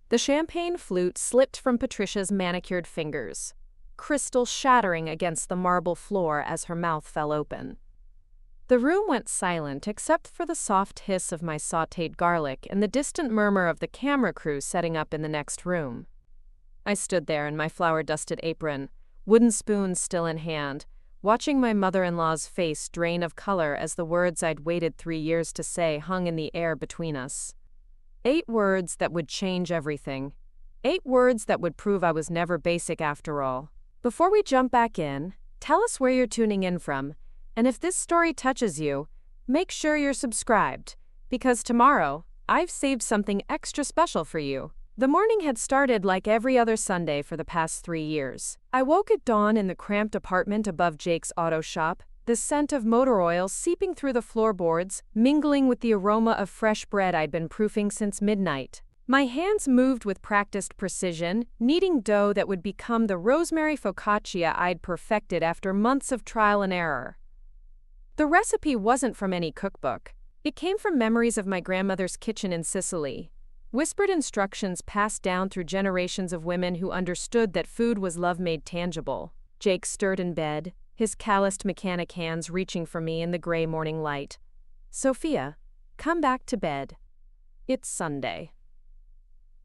The champagne flute slipped from Patricia's manicured fingers, crystal shattering against the marble floor as her mouth fell open. The room went silent except for the soft hiss of my sautéed garlic and the distant murmur of the camera crew setting up in the next room. I stood there in my flour-dusted apron, wooden spoons still in hand, watching my mother-in-law's face drain of color as the words I'd waited 3 years to say hung in the air between us. 8 words that would change everything. 8 words that would prove I was never basic after all. Before we jump back in, tell us where you're tuning in from, and if this story touches you, make sure you're subscribed, because tomorrow, I've saved something extra special for you. The morning had started like every other Sunday for the past 3 years. I woke at dawn in the cramped apartment above Jake's auto shop, the scent of motor oil seeping through the floorboards, mingling with the aroma of fresh bread I'd been proofing since midnight. My hands moved with practiced precision, kneading dough that would become the rosemary focaccia I'd perfected after months of trial and error. The recipe wasn't from any cookbook. It came from memories of my grandmother's kitchen in Sicily. Whispered instructions passed down through generations of women who understood that food was love made tangible. Jake stirred in bed, his calloused mechanic hands reaching for me in the gray morning light. "Sophia, come back to bed. It's Sunday."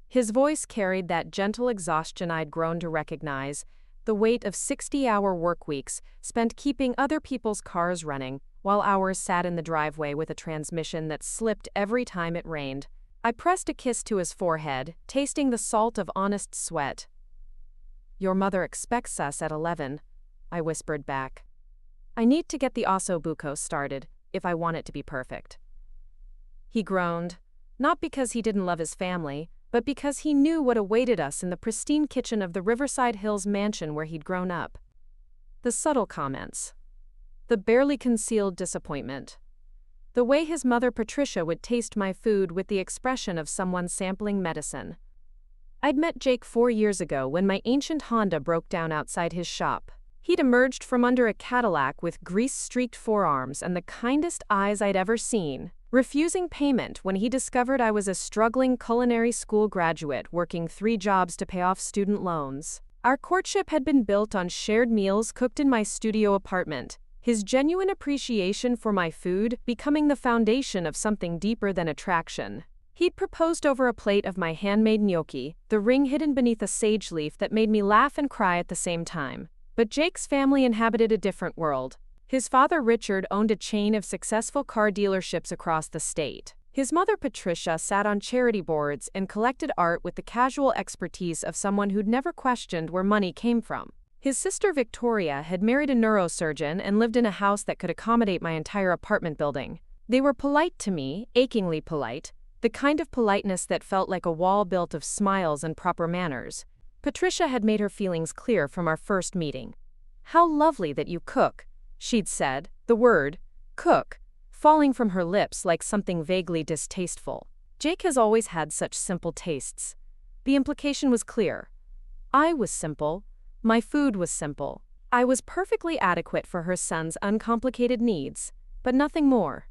His voice carried that gentle exhaustion I'd grown to recognize, the weight of 60-hour work weeks spent keeping other people's cars running, while ours sat in the driveway with a transmission that slipped every time it rained. I pressed a kiss to his forehead, tasting the salt of honest sweat. "Your mother expects us at 11, I whispered back. "I need to get the osso buco started, if I want it to be perfect." He groaned, not because he didn't love his family, but because he knew what awaited us in the pristine kitchen of the Riverside Hills mansion where he'd grown up. The subtle comments. The barely concealed disappointment. The way his mother Patricia would taste my food with the expression of someone sampling medicine. I'd met Jake 4 years ago when my ancient Honda broke down outside his shop. He'd emerged from under a Cadillac with grease-streaked forearms and the kindest eyes I'd ever seen, refusing payment when he discovered I was a struggling culinary school graduate working 3 jobs to pay off student loans. Our courtship had been built on shared meals cooked in my studio apartment, his genuine appreciation for my food becoming the foundation of something deeper than attraction. He'd proposed over a plate of my handmade gnocchi, the ring hidden beneath a sage leaf that made me laugh and cry at the same time. But Jake's family inhabited a different world. His father Richard owned a chain of successful car dealerships across the state. His mother Patricia sat on charity boards and collected art with the casual expertise of someone who'd never questioned where money came from. His sister Victoria had married a neurosurgeon and lived in a house that could accommodate my entire apartment building. They were polite to me, achingly polite, the kind of politeness that felt like a wall built of smiles and proper manners. Patricia had made her feelings clear from our first meeting. "How lovely that you cook," she'd said, the word, cook, falling from her lips like something vaguely distasteful. Jake has always had such simple tastes. The implication was clear. I was simple. My food was simple. I was perfectly adequate for her son's uncomplicated needs, but nothing more.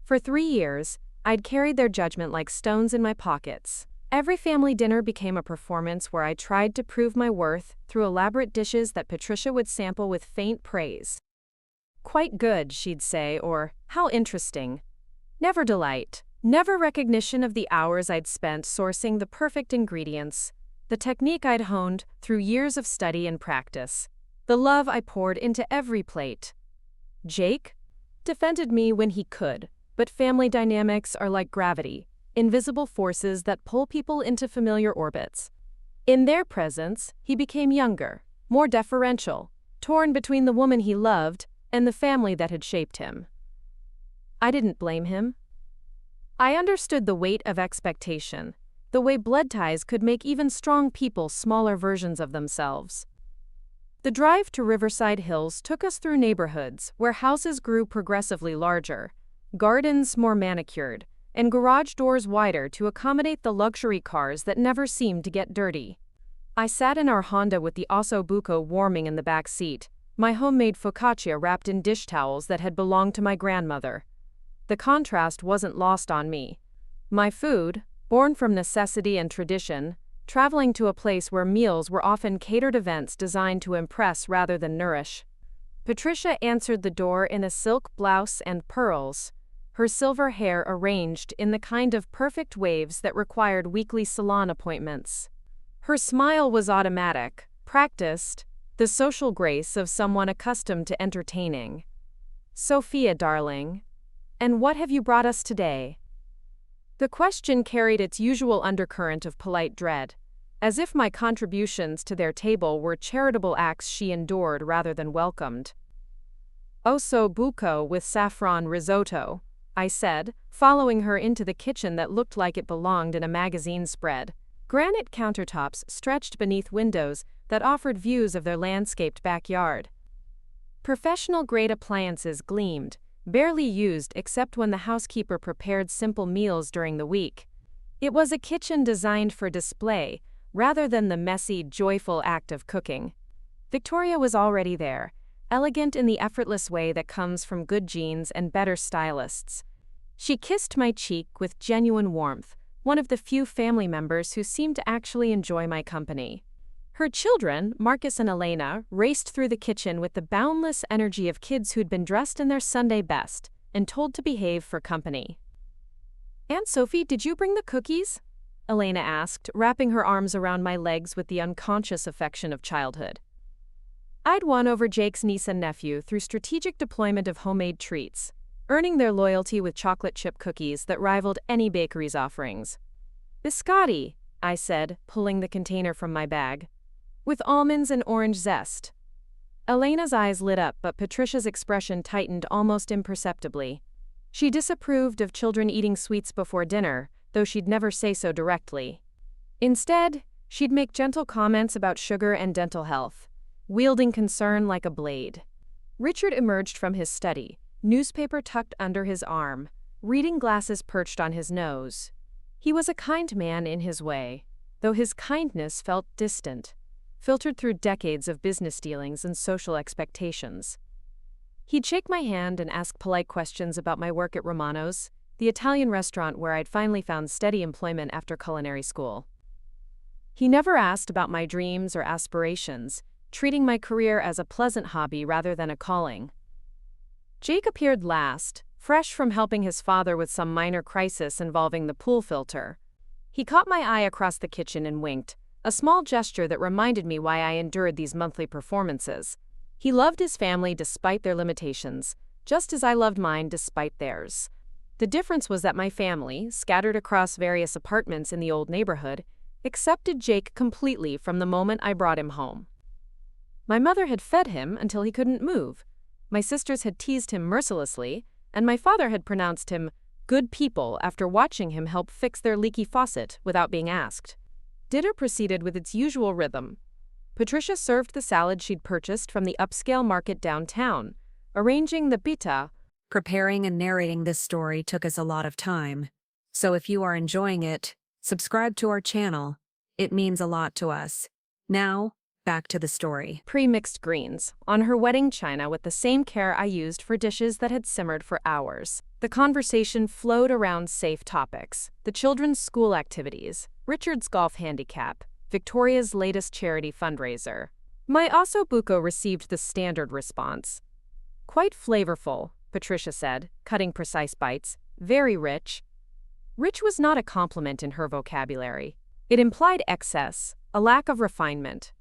For 3 years, I'd carried their judgment like stones in my pockets. Every family dinner became a performance where I tried to prove my worth through elaborate dishes that Patricia would sample with faint praise. "Quite good," she'd say, or "how interesting." Never delight, never recognition of the hours I'd spent sourcing the perfect ingredients, the technique I'd honed through years of study and practice, the love I poured into every plate. Jake defended me when he could, but family dynamics are like gravity, invisible forces that pull people into familiar orbits. In their presence, he became younger, more deferential, torn between the woman he loved and the family that had shaped him. I didn't blame him. I understood the weight of expectation, the way blood ties could make even strong people smaller versions of themselves. The drive to Riverside Hills took us through neighborhoods where houses grew progressively larger, gardens more manicured, and garage doors wider to accommodate the luxury cars that never seemed to get dirty. I sat in our Honda with the osso buco warming in the back seat, my homemade focaccia wrapped in dish towels that had belonged to my grandmother. The contrast wasn't lost on me. My food, born from necessity and tradition, traveling to a place where meals were often catered events designed to impress rather than nourish. Patricia answered the door in a silk blouse and pearls, her silver hair arranged in the kind of perfect waves that required weekly salon appointments. Her smile was automatic, practiced, the social grace of someone accustomed to entertaining. "Sophia, darling. And what have you brought us today?" The question carried its usual undercurrent of polite dread, as if my contributions to their table were charitable acts she endured rather than welcomed. "Osso buco with saffron risotto," I said, following her into the kitchen that looked like it belonged in a magazine spread. Granite countertops stretched beneath windows that offered views of their landscaped backyard. Professional-grade appliances gleamed, barely used except when the housekeeper prepared simple meals during the week. It was a kitchen designed for display, rather than the messy, joyful act of cooking. Victoria was already there, elegant in the effortless way that comes from good genes and better stylists. She kissed my cheek with genuine warmth, one of the few family members who seemed to actually enjoy my company. Her children, Marcus and Elena, raced through the kitchen with the boundless energy of kids who'd been dressed in their Sunday best and told to behave for company. "Aunt Sophie, did you bring the cookies?" Elena asked, wrapping her arms around my legs with the unconscious affection of childhood. I'd won over Jake's niece and nephew through strategic deployment of homemade treats, earning their loyalty with chocolate chip cookies that rivaled any bakery's offerings. "Biscotti," I said, pulling the container from my bag. "With almonds and orange zest." Elena's eyes lit up, but Patricia's expression tightened almost imperceptibly. She disapproved of children eating sweets before dinner, though she'd never say so directly. Instead, she'd make gentle comments about sugar and dental health, wielding concern like a blade. Richard emerged from his study, newspaper tucked under his arm, reading glasses perched on his nose. He was a kind man in his way, though his kindness felt distant, filtered through decades of business dealings and social expectations. He'd shake my hand and ask polite questions about my work at Romano's, the Italian restaurant where I'd finally found steady employment after culinary school. He never asked about my dreams or aspirations, treating my career as a pleasant hobby rather than a calling. Jake appeared last, fresh from helping his father with some minor crisis involving the pool filter. He caught my eye across the kitchen and winked, a small gesture that reminded me why I endured these monthly performances. He loved his family despite their limitations, just as I loved mine despite theirs. The difference was that my family, scattered across various apartments in the old neighborhood, accepted Jake completely from the moment I brought him home. My mother had fed him until he couldn't move. My sisters had teased him mercilessly, and my father had pronounced him good people after watching him help fix their leaky faucet without being asked. Dinner proceeded with its usual rhythm. Patricia served the salad she'd purchased from the upscale market downtown, arranging the pita. Preparing and narrating this story took us a lot of time. So if you are enjoying it, subscribe to our channel. It means a lot to us. Now, back to the story. Pre-mixed greens on her wedding china with the same care I used for dishes that had simmered for hours. The conversation flowed around safe topics: the children's school activities, Richard's golf handicap, Victoria's latest charity fundraiser. My osso buco received the standard response. "Quite flavorful," Patricia said, cutting precise bites. "Very rich." Rich was not a compliment in her vocabulary. It implied excess, a lack of refinement.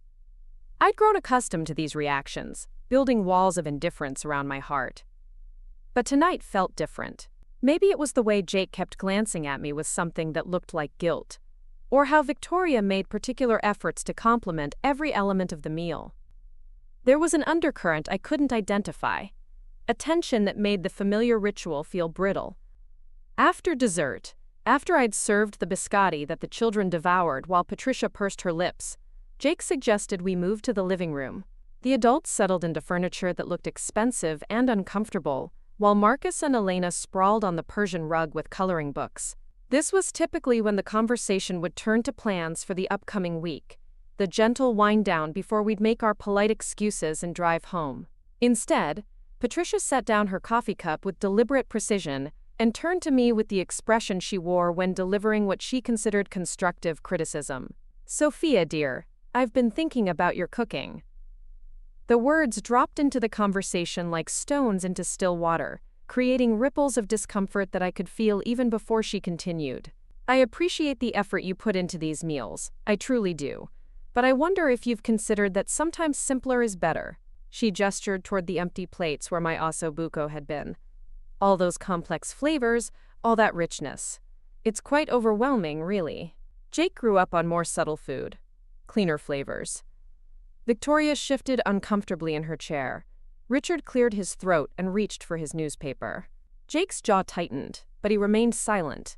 I'd grown accustomed to these reactions, building walls of indifference around my heart. But tonight felt different. Maybe it was the way Jake kept glancing at me with something that looked like guilt, or how Victoria made particular efforts to compliment every element of the meal. There was an undercurrent I couldn't identify, a tension that made the familiar ritual feel brittle. After dessert, after I'd served the biscotti that the children devoured while Patricia pursed her lips, Jake suggested we move to the living room. The adults settled into furniture that looked expensive and uncomfortable, while Marcus and Elena sprawled on the Persian rug with coloring books. This was typically when the conversation would turn to plans for the upcoming week, the gentle wind-down before we'd make our polite excuses and drive home. Instead, Patricia set down her coffee cup with deliberate precision and turned to me with the expression she wore when delivering what she considered constructive criticism. Sophia, dear, I've been thinking about your cooking. The words dropped into the conversation like stones into still water, creating ripples of discomfort that I could feel even before she continued. I appreciate the effort you put into these meals, I truly do. But I wonder if you've considered that sometimes simpler is better. She gestured toward the empty plates where my osso buco had been. All those complex flavors, all that richness. It's quite overwhelming, really. Jake grew up on more subtle food, cleaner flavors. Victoria shifted uncomfortably in her chair. Richard cleared his throat and reached for his newspaper. Jake's jaw tightened, but he remained silent,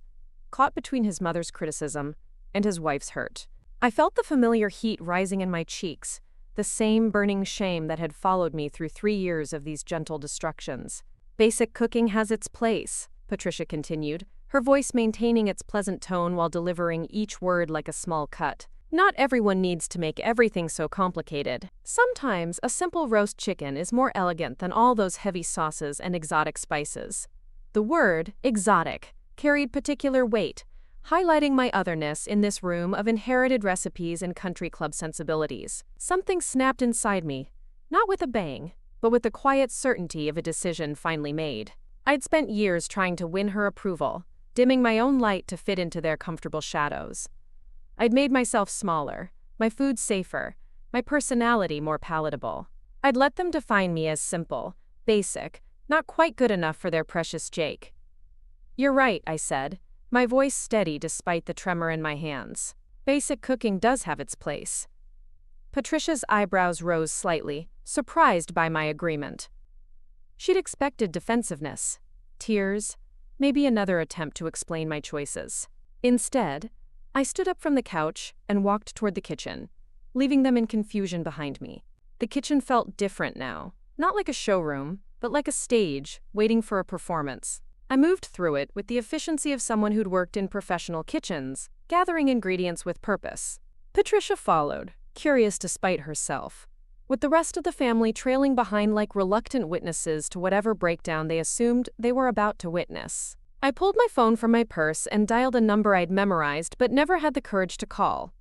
caught between his mother's criticism and his wife's hurt. I felt the familiar heat rising in my cheeks, the same burning shame that had followed me through 3 years of these gentle destructions. Basic cooking has its place, Patricia continued, her voice maintaining its pleasant tone while delivering each word like a small cut. Not everyone needs to make everything so complicated. Sometimes a simple roast chicken is more elegant than all those heavy sauces and exotic spices. The word, exotic, carried particular weight, highlighting my otherness in this room of inherited recipes and country club sensibilities. Something snapped inside me, not with a bang, but with the quiet certainty of a decision finally made. I'd spent years trying to win her approval, dimming my own light to fit into their comfortable shadows. I'd made myself smaller, my food safer, my personality more palatable. I'd let them define me as simple, basic, not quite good enough for their precious Jake. You're right, I said, my voice steady despite the tremor in my hands. Basic cooking does have its place. Patricia's eyebrows rose slightly, surprised by my agreement. She'd expected defensiveness, tears, maybe another attempt to explain my choices. Instead, I stood up from the couch and walked toward the kitchen, leaving them in confusion behind me. The kitchen felt different now, not like a showroom, but like a stage, waiting for a performance. I moved through it with the efficiency of someone who'd worked in professional kitchens, gathering ingredients with purpose. Patricia followed, curious despite herself, with the rest of the family trailing behind like reluctant witnesses to whatever breakdown they assumed they were about to witness. I pulled my phone from my purse and dialed a number I'd memorized but never had the courage to call.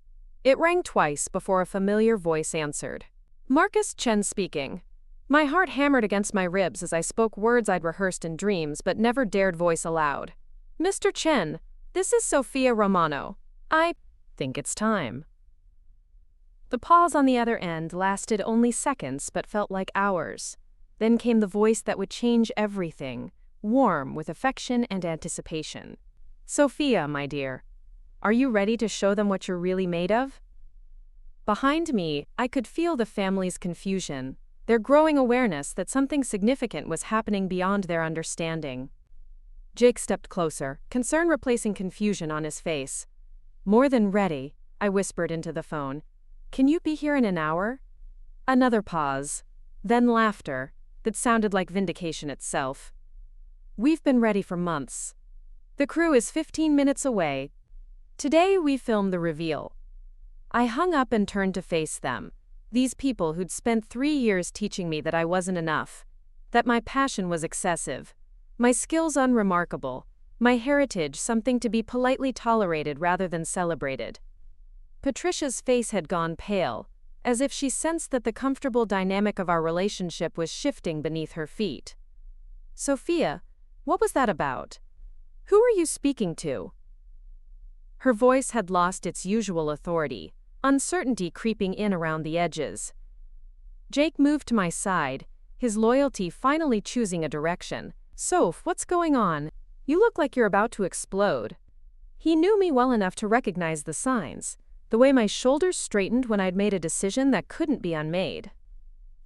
It rang twice before a familiar voice answered. Marcus Chen speaking. My heart hammered against my ribs as I spoke words I'd rehearsed in dreams but never dared voice aloud. Mr. Chen, this is Sophia Romano. I think it's time. The pause on the other end lasted only seconds but felt like hours. Then came the voice that would change everything, warm with affection and anticipation. Sophia, my dear, are you ready to show them what you're really made of? Behind me, I could feel the family's confusion, their growing awareness that something significant was happening beyond their understanding. Jake stepped closer, concern replacing confusion on his face. More than ready, I whispered into the phone. Can you be here in an hour? Another pause, then laughter that sounded like vindication itself. We've been ready for months. The crew is 15 minutes away. Today we film the reveal. I hung up and turned to face them, these people who'd spent 3 years teaching me that I wasn't enough, that my passion was excessive, my skills unremarkable, my heritage something to be politely tolerated rather than celebrated. Patricia's face had gone pale, as if she sensed that the comfortable dynamic of our relationship was shifting beneath her feet. Sophia, what was that about? Who were you speaking to? Her voice had lost its usual authority, uncertainty creeping in around the edges. Jake moved to my side, his loyalty finally choosing a direction. Soph, what's going on? You look like you're about to explode. He knew me well enough to recognize the signs, the way my shoulders straightened when I'd made a decision that couldn't be unmade.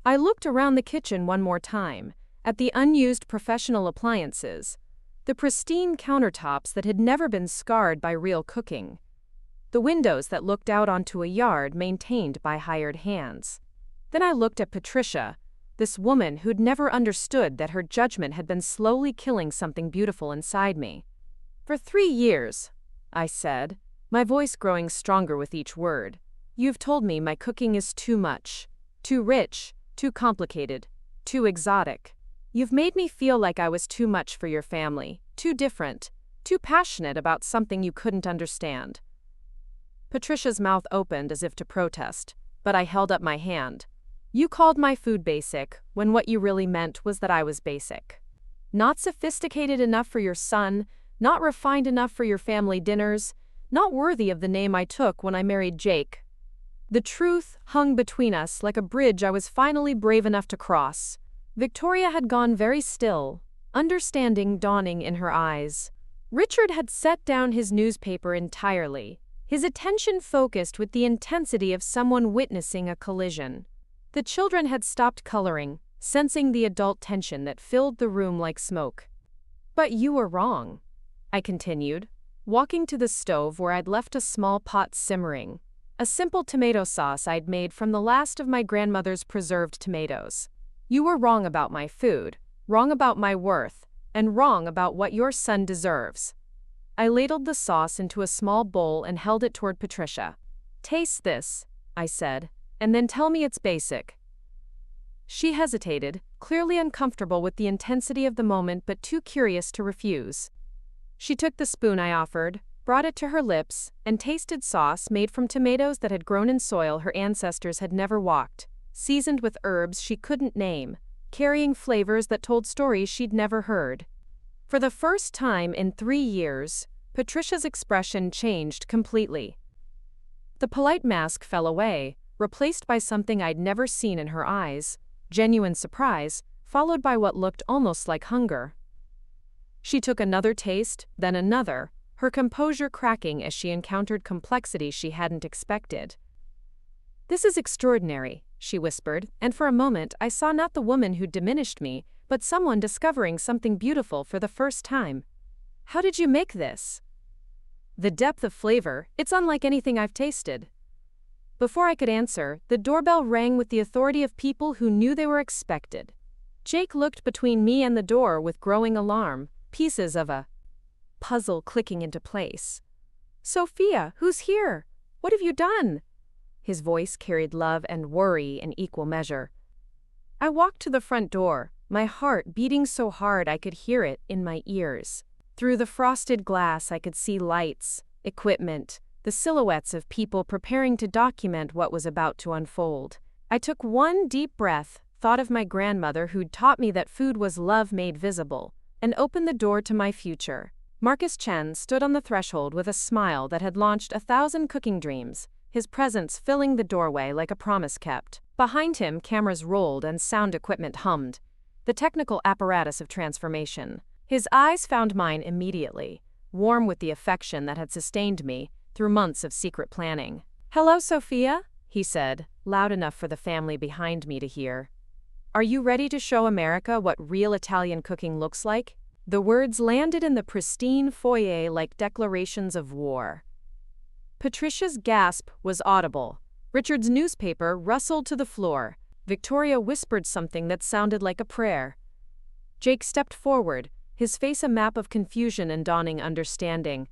I looked around the kitchen one more time, at the unused professional appliances, the pristine countertops that had never been scarred by real cooking, the windows that looked out onto a yard maintained by hired hands. Then I looked at Patricia, this woman who'd never understood that her judgment had been slowly killing something beautiful inside me. For 3 years, I said, my voice growing stronger with each word, you've told me my cooking is too much, too rich, too complicated, too exotic. You've made me feel like I was too much for your family, too different, too passionate about something you couldn't understand. Patricia's mouth opened as if to protest, but I held up my hand. You called my food basic, when what you really meant was that I was basic. Not sophisticated enough for your son, not refined enough for your family dinners, not worthy of the name I took when I married Jake. The truth hung between us like a bridge I was finally brave enough to cross. Victoria had gone very still, understanding dawning in her eyes. Richard had set down his newspaper entirely, his attention focused with the intensity of someone witnessing a collision. The children had stopped coloring, sensing the adult tension that filled the room like smoke. But you were wrong, I continued, walking to the stove where I'd left a small pot simmering, a simple tomato sauce I'd made from the last of my grandmother's preserved tomatoes. You were wrong about my food, wrong about my worth, and wrong about what your son deserves. I ladled the sauce into a small bowl and held it toward Patricia. Taste this, I said, and then tell me it's basic. She hesitated, clearly uncomfortable with the intensity of the moment but too curious to refuse. She took the spoon I offered, brought it to her lips, and tasted sauce made from tomatoes that had grown in soil her ancestors had never walked, seasoned with herbs she couldn't name, carrying flavors that told stories she'd never heard. For the first time in 3 years, Patricia's expression changed completely. The polite mask fell away, replaced by something I'd never seen in her eyes, genuine surprise, followed by what looked almost like hunger. She took another taste, then another, her composure cracking as she encountered complexity she hadn't expected. This is extraordinary, she whispered, and for a moment I saw not the woman who diminished me, but someone discovering something beautiful for the first time. How did you make this? The depth of flavor, it's unlike anything I've tasted. Before I could answer, the doorbell rang with the authority of people who knew they were expected. Jake looked between me and the door with growing alarm, pieces of a puzzle clicking into place. Sophia, who's here? What have you done? His voice carried love and worry in equal measure. I walked to the front door, my heart beating so hard I could hear it in my ears. Through the frosted glass I could see lights, equipment, the silhouettes of people preparing to document what was about to unfold. I took one deep breath, thought of my grandmother who'd taught me that food was love made visible, and opened the door to my future. Marcus Chen stood on the threshold with a smile that had launched 1,000 cooking dreams, his presence filling the doorway like a promise kept. Behind him, cameras rolled and sound equipment hummed, the technical apparatus of transformation. His eyes found mine immediately, warm with the affection that had sustained me through months of secret planning. Hello, Sophia, he said, loud enough for the family behind me to hear. Are you ready to show America what real Italian cooking looks like? The words landed in the pristine foyer like declarations of war. Patricia's gasp was audible. Richard's newspaper rustled to the floor. Victoria whispered something that sounded like a prayer. Jake stepped forward, his face a map of confusion and dawning understanding.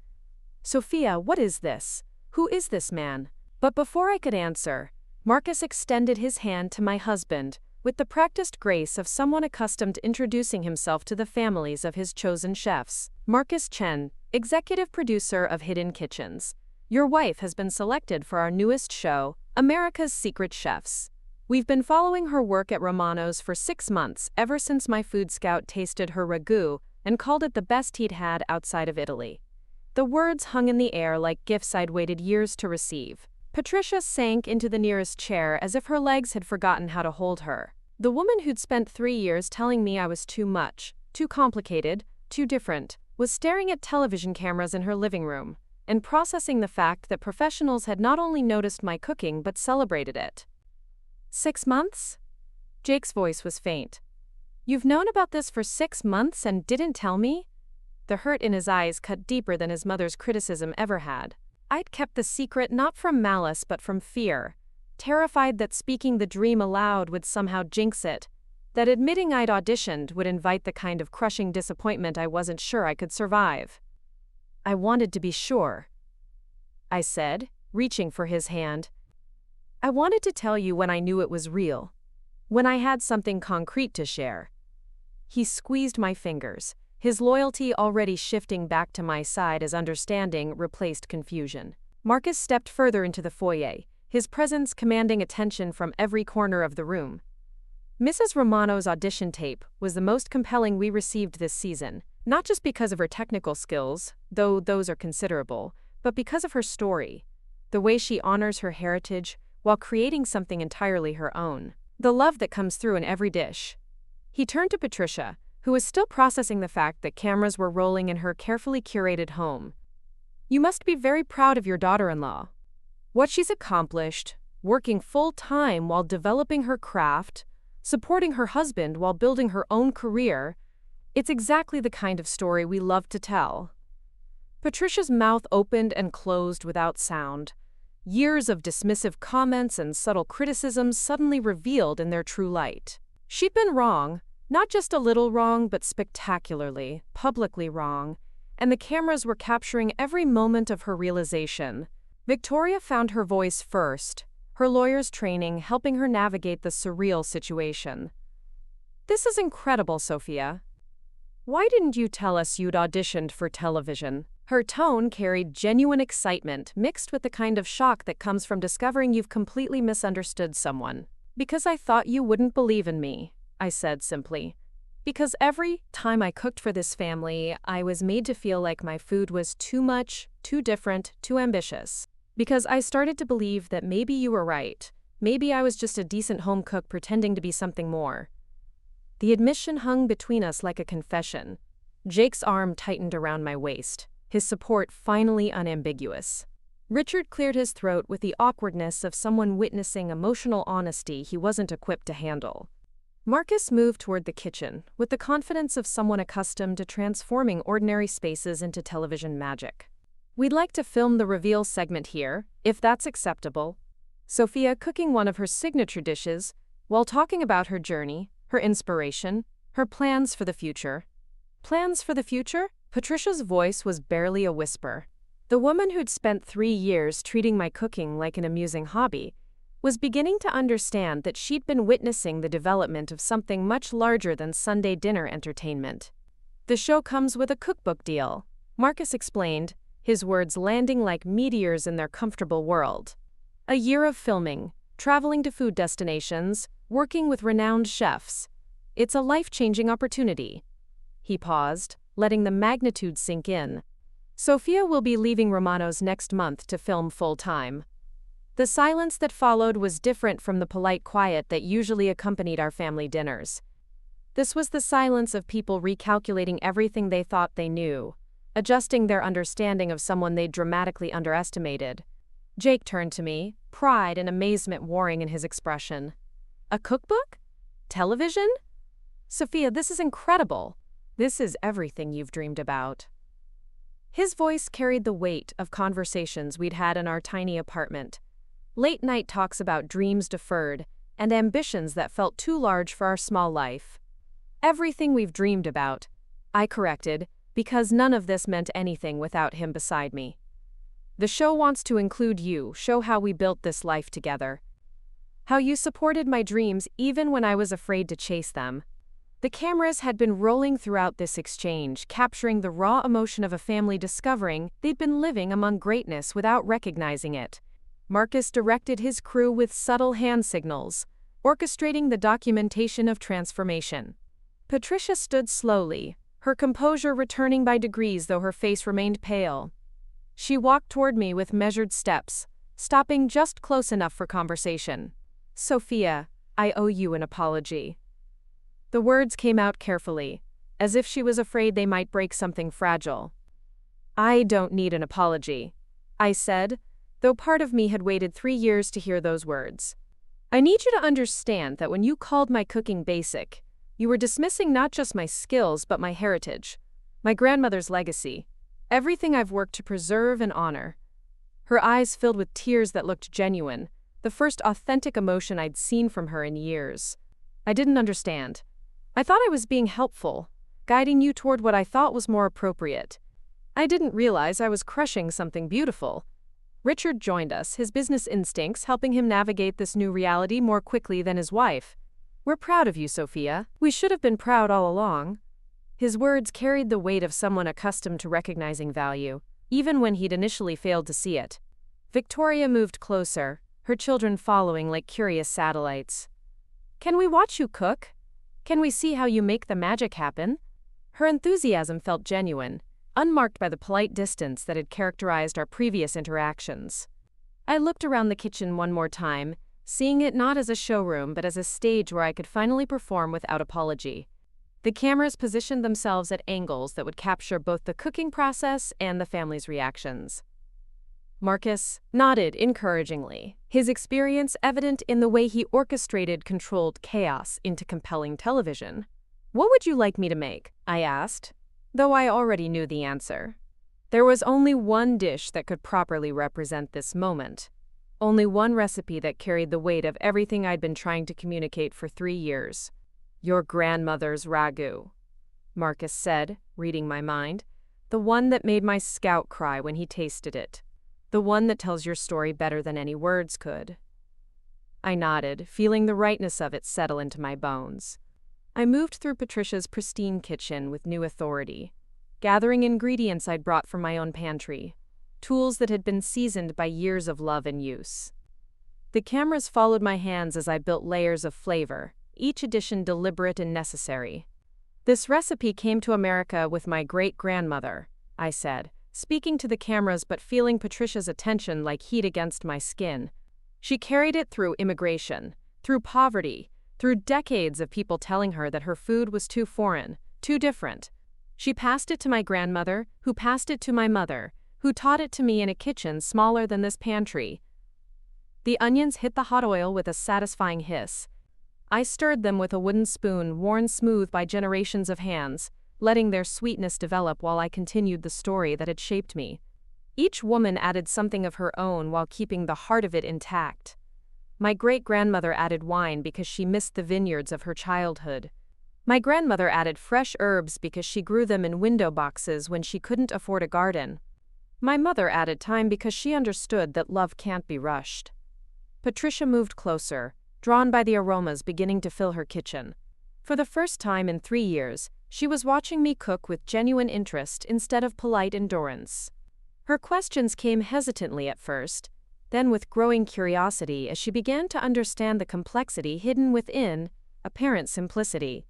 Sophia, what is this? Who is this man? But before I could answer, Marcus extended his hand to my husband, with the practiced grace of someone accustomed to introducing himself to the families of his chosen chefs. Marcus Chen, executive producer of Hidden Kitchens. Your wife has been selected for our newest show, America's Secret Chefs. We've been following her work at Romano's for 6 months, ever since my food scout tasted her ragu and called it the best he'd had outside of Italy. The words hung in the air like gifts I'd waited years to receive. Patricia sank into the nearest chair as if her legs had forgotten how to hold her. The woman who'd spent 3 years telling me I was too much, too complicated, too different, was staring at television cameras in her living room and processing the fact that professionals had not only noticed my cooking but celebrated it. 6 months? Jake's voice was faint. You've known about this for 6 months and didn't tell me? The hurt in his eyes cut deeper than his mother's criticism ever had. I'd kept the secret not from malice but from fear, terrified that speaking the dream aloud would somehow jinx it, that admitting I'd auditioned would invite the kind of crushing disappointment I wasn't sure I could survive. I wanted to be sure, I said, reaching for his hand. I wanted to tell you when I knew it was real, when I had something concrete to share. He squeezed my fingers, his loyalty already shifting back to my side as understanding replaced confusion. Marcus stepped further into the foyer, his presence commanding attention from every corner of the room. Mrs. Romano's audition tape was the most compelling we received this season, not just because of her technical skills, though those are considerable, but because of her story, the way she honors her heritage while creating something entirely her own. The love that comes through in every dish. He turned to Patricia, who was still processing the fact that cameras were rolling in her carefully curated home. You must be very proud of your daughter-in-law. What she's accomplished, working full-time while developing her craft, supporting her husband while building her own career, it's exactly the kind of story we love to tell. Patricia's mouth opened and closed without sound. Years of dismissive comments and subtle criticisms suddenly revealed in their true light. She'd been wrong, not just a little wrong, but spectacularly, publicly wrong, and the cameras were capturing every moment of her realization. Victoria found her voice first, her lawyer's training helping her navigate the surreal situation. This is incredible, Sophia. Why didn't you tell us you'd auditioned for television? Her tone carried genuine excitement mixed with the kind of shock that comes from discovering you've completely misunderstood someone. Because I thought you wouldn't believe in me, I said simply. Because every time I cooked for this family, I was made to feel like my food was too much, too different, too ambitious. Because I started to believe that maybe you were right. Maybe I was just a decent home cook pretending to be something more. The admission hung between us like a confession. Jake's arm tightened around my waist, his support finally unambiguous. Richard cleared his throat with the awkwardness of someone witnessing emotional honesty he wasn't equipped to handle. Marcus moved toward the kitchen, with the confidence of someone accustomed to transforming ordinary spaces into television magic. We'd like to film the reveal segment here, if that's acceptable. Sophia cooking one of her signature dishes, while talking about her journey, her inspiration, her plans for the future. Plans for the future? Patricia's voice was barely a whisper. The woman who'd spent 3 years treating my cooking like an amusing hobby was beginning to understand that she'd been witnessing the development of something much larger than Sunday dinner entertainment. The show comes with a cookbook deal, Marcus explained, his words landing like meteors in their comfortable world. A year of filming, traveling to food destinations, working with renowned chefs. It's a life-changing opportunity. He paused, letting the magnitude sink in. Sophia will be leaving Romano's next month to film full-time. The silence that followed was different from the polite quiet that usually accompanied our family dinners. This was the silence of people recalculating everything they thought they knew, adjusting their understanding of someone they'd dramatically underestimated. Jake turned to me, pride and amazement warring in his expression. A cookbook? Television? Sophia, this is incredible. This is everything you've dreamed about. His voice carried the weight of conversations we'd had in our tiny apartment. Late-night talks about dreams deferred and ambitions that felt too large for our small life. Everything we've dreamed about, I corrected, because none of this meant anything without him beside me. The show wants to include you, show how we built this life together. How you supported my dreams even when I was afraid to chase them. The cameras had been rolling throughout this exchange, capturing the raw emotion of a family discovering they'd been living among greatness without recognizing it. Marcus directed his crew with subtle hand signals, orchestrating the documentation of transformation. Patricia stood slowly, her composure returning by degrees though her face remained pale. She walked toward me with measured steps, stopping just close enough for conversation. Sophia, I owe you an apology. The words came out carefully, as if she was afraid they might break something fragile. I don't need an apology, I said, though part of me had waited 3 years to hear those words. I need you to understand that when you called my cooking basic, you were dismissing not just my skills but my heritage, my grandmother's legacy, everything I've worked to preserve and honor. Her eyes filled with tears that looked genuine, the first authentic emotion I'd seen from her in years. I didn't understand. I thought I was being helpful, guiding you toward what I thought was more appropriate. I didn't realize I was crushing something beautiful. Richard joined us, his business instincts helping him navigate this new reality more quickly than his wife. We're proud of you, Sophia. We should have been proud all along. His words carried the weight of someone accustomed to recognizing value, even when he'd initially failed to see it. Victoria moved closer, her children following like curious satellites. "Can we watch you cook? Can we see how you make the magic happen?" Her enthusiasm felt genuine, unmarked by the polite distance that had characterized our previous interactions. I looked around the kitchen one more time, seeing it not as a showroom but as a stage where I could finally perform without apology. The cameras positioned themselves at angles that would capture both the cooking process and the family's reactions. Marcus nodded encouragingly, his experience evident in the way he orchestrated controlled chaos into compelling television. "What would you like me to make?" I asked, though I already knew the answer. There was only one dish that could properly represent this moment. Only one recipe that carried the weight of everything I'd been trying to communicate for 3 years. "Your grandmother's ragu," Marcus said, reading my mind. "The one that made my scout cry when he tasted it. The one that tells your story better than any words could." I nodded, feeling the rightness of it settle into my bones. I moved through Patricia's pristine kitchen with new authority, gathering ingredients I'd brought from my own pantry, tools that had been seasoned by years of love and use. The cameras followed my hands as I built layers of flavor, each addition deliberate and necessary. "This recipe came to America with my great-grandmother," I said, speaking to the cameras but feeling Patricia's attention like heat against my skin. "She carried it through immigration, through poverty, through decades of people telling her that her food was too foreign, too different. She passed it to my grandmother, who passed it to my mother, who taught it to me in a kitchen smaller than this pantry." The onions hit the hot oil with a satisfying hiss. I stirred them with a wooden spoon worn smooth by generations of hands, letting their sweetness develop while I continued the story that had shaped me. Each woman added something of her own while keeping the heart of it intact. My great-grandmother added wine because she missed the vineyards of her childhood. My grandmother added fresh herbs because she grew them in window boxes when she couldn't afford a garden. My mother added time because she understood that love can't be rushed. Patricia moved closer, drawn by the aromas beginning to fill her kitchen. For the first time in 3 years, she was watching me cook with genuine interest instead of polite endurance. Her questions came hesitantly at first, then with growing curiosity as she began to understand the complexity hidden within apparent simplicity.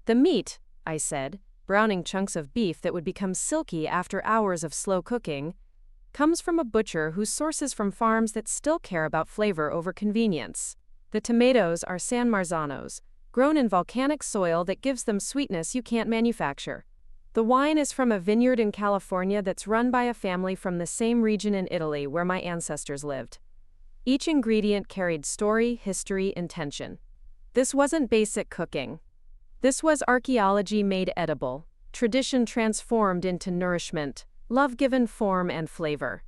"The meat," I said, browning chunks of beef that would become silky after hours of slow cooking, "comes from a butcher who sources from farms that still care about flavor over convenience. The tomatoes are San Marzanos, grown in volcanic soil that gives them sweetness you can't manufacture. The wine is from a vineyard in California that's run by a family from the same region in Italy where my ancestors lived." Each ingredient carried story, history, intention. This wasn't basic cooking. This was archaeology made edible, tradition transformed into nourishment, love given form and flavor.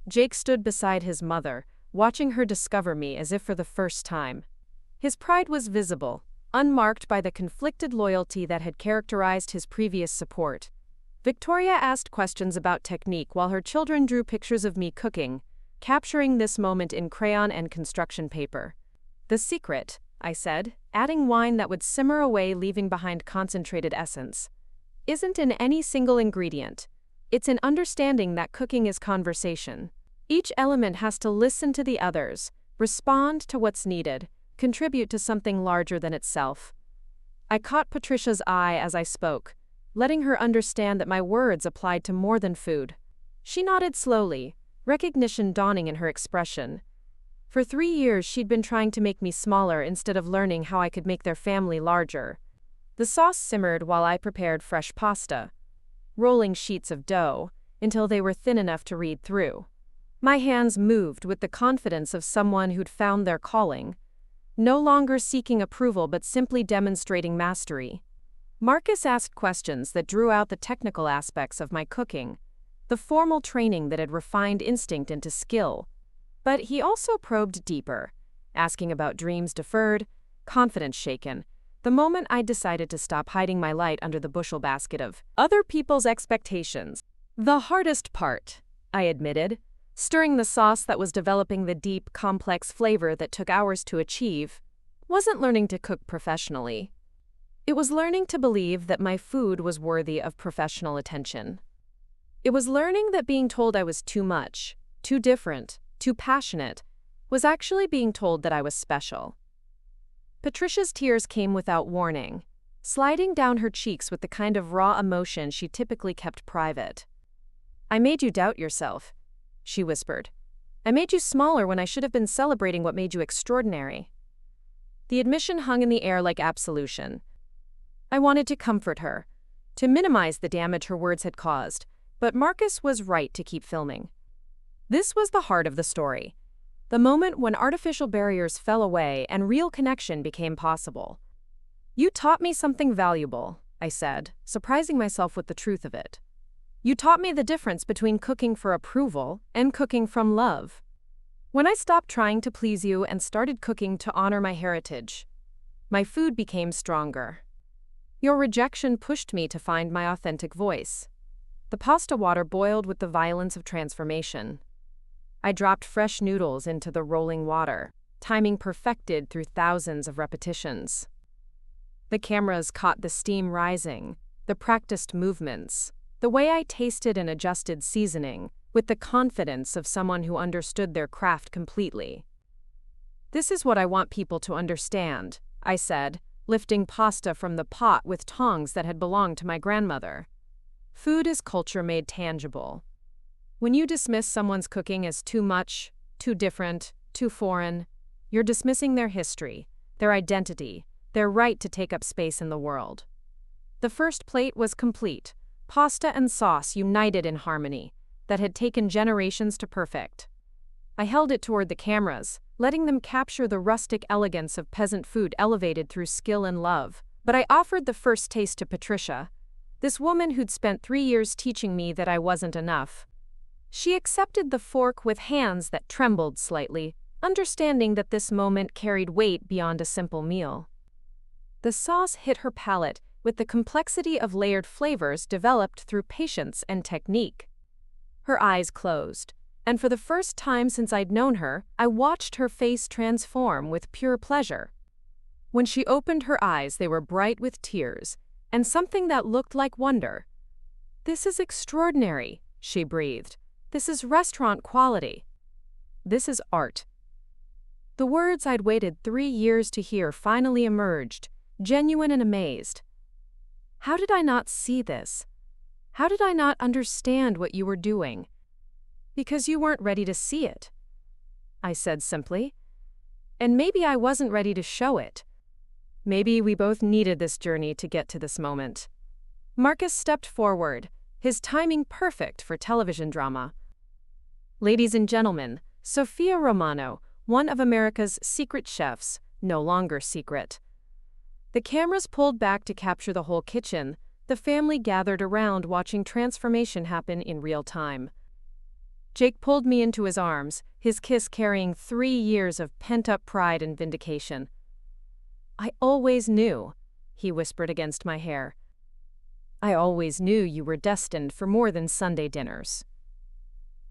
Jake stood beside his mother, watching her discover me as if for the first time. His pride was visible, unmarked by the conflicted loyalty that had characterized his previous support. Victoria asked questions about technique while her children drew pictures of me cooking, capturing this moment in crayon and construction paper. "The secret," I said, adding wine that would simmer away leaving behind concentrated essence, "isn't in any single ingredient. It's in understanding that cooking is conversation. Each element has to listen to the others, respond to what's needed, contribute to something larger than itself." I caught Patricia's eye as I spoke, letting her understand that my words applied to more than food. She nodded slowly, recognition dawning in her expression. For 3 years she'd been trying to make me smaller instead of learning how I could make their family larger. The sauce simmered while I prepared fresh pasta, rolling sheets of dough until they were thin enough to read through. My hands moved with the confidence of someone who'd found their calling, no longer seeking approval but simply demonstrating mastery. Marcus asked questions that drew out the technical aspects of my cooking, the formal training that had refined instinct into skill. But he also probed deeper, asking about dreams deferred, confidence shaken, the moment I decided to stop hiding my light under the bushel basket of other people's expectations. The hardest part, I admitted, stirring the sauce that was developing the deep, complex flavor that took hours to achieve, wasn't learning to cook professionally. It was learning to believe that my food was worthy of professional attention. It was learning that being told I was too much, too different, too passionate, was actually being told that I was special. Patricia's tears came without warning, sliding down her cheeks with the kind of raw emotion she typically kept private. "I made you doubt yourself," she whispered. "I made you smaller when I should have been celebrating what made you extraordinary." The admission hung in the air like absolution. I wanted to comfort her, to minimize the damage her words had caused, but Marcus was right to keep filming. This was the heart of the story, the moment when artificial barriers fell away and real connection became possible. "You taught me something valuable," I said, surprising myself with the truth of it. "You taught me the difference between cooking for approval and cooking from love. When I stopped trying to please you and started cooking to honor my heritage, my food became stronger. Your rejection pushed me to find my authentic voice." The pasta water boiled with the violence of transformation. I dropped fresh noodles into the rolling water, timing perfected through thousands of repetitions. The cameras caught the steam rising, the practiced movements, the way I tasted and adjusted seasoning, with the confidence of someone who understood their craft completely. "This is what I want people to understand," I said, lifting pasta from the pot with tongs that had belonged to my grandmother. "Food is culture made tangible. When you dismiss someone's cooking as too much, too different, too foreign, you're dismissing their history, their identity, their right to take up space in the world." The first plate was complete, pasta and sauce united in harmony, that had taken generations to perfect. I held it toward the cameras, letting them capture the rustic elegance of peasant food elevated through skill and love. But I offered the first taste to Patricia, this woman who'd spent 3 years teaching me that I wasn't enough. She accepted the fork with hands that trembled slightly, understanding that this moment carried weight beyond a simple meal. The sauce hit her palate with the complexity of layered flavors developed through patience and technique. Her eyes closed, and for the first time since I'd known her, I watched her face transform with pure pleasure. When she opened her eyes, they were bright with tears, and something that looked like wonder. "This is extraordinary," she breathed. "This is restaurant quality. This is art." The words I'd waited 3 years to hear finally emerged, genuine and amazed. "How did I not see this? How did I not understand what you were doing?" "Because you weren't ready to see it," I said simply. "And maybe I wasn't ready to show it. Maybe we both needed this journey to get to this moment." Marcus stepped forward, his timing perfect for television drama. "Ladies and gentlemen, Sophia Romano, one of America's secret chefs, no longer secret." The cameras pulled back to capture the whole kitchen, the family gathered around watching transformation happen in real time. Jake pulled me into his arms, his kiss carrying 3 years of pent-up pride and vindication. "I always knew," he whispered against my hair. "I always knew you were destined for more than Sunday dinners."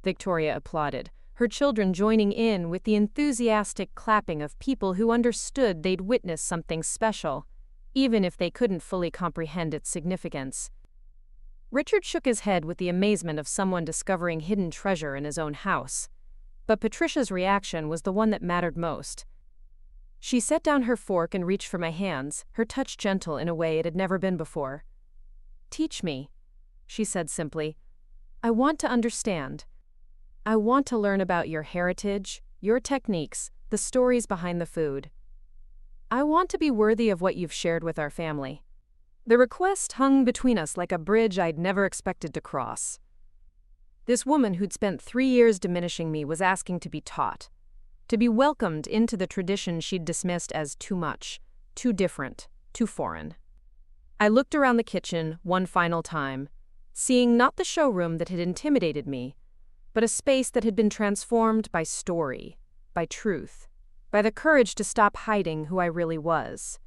Victoria applauded, her children joining in with the enthusiastic clapping of people who understood they'd witnessed something special, even if they couldn't fully comprehend its significance. Richard shook his head with the amazement of someone discovering hidden treasure in his own house. But Patricia's reaction was the one that mattered most. She set down her fork and reached for my hands, her touch gentle in a way it had never been before. "Teach me," she said simply. "I want to understand. I want to learn about your heritage, your techniques, the stories behind the food. I want to be worthy of what you've shared with our family." The request hung between us like a bridge I'd never expected to cross. This woman who'd spent 3 years diminishing me was asking to be taught, to be welcomed into the tradition she'd dismissed as too much, too different, too foreign. I looked around the kitchen one final time, seeing not the showroom that had intimidated me, but a space that had been transformed by story, by truth, by the courage to stop hiding who I really was.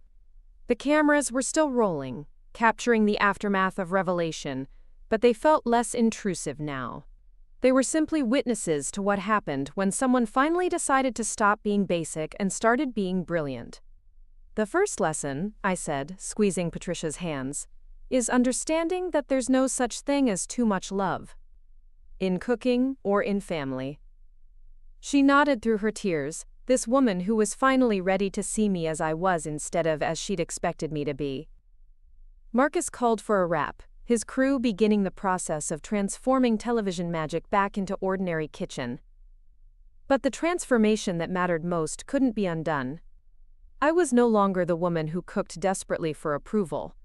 The cameras were still rolling, capturing the aftermath of revelation, but they felt less intrusive now. They were simply witnesses to what happened when someone finally decided to stop being basic and started being brilliant. "The first lesson," I said, squeezing Patricia's hands, "is understanding that there's no such thing as too much love. In cooking or in family." She nodded through her tears, this woman who was finally ready to see me as I was instead of as she'd expected me to be. Marcus called for a wrap, his crew beginning the process of transforming television magic back into ordinary kitchen. But the transformation that mattered most couldn't be undone. I was no longer the woman who cooked desperately for approval.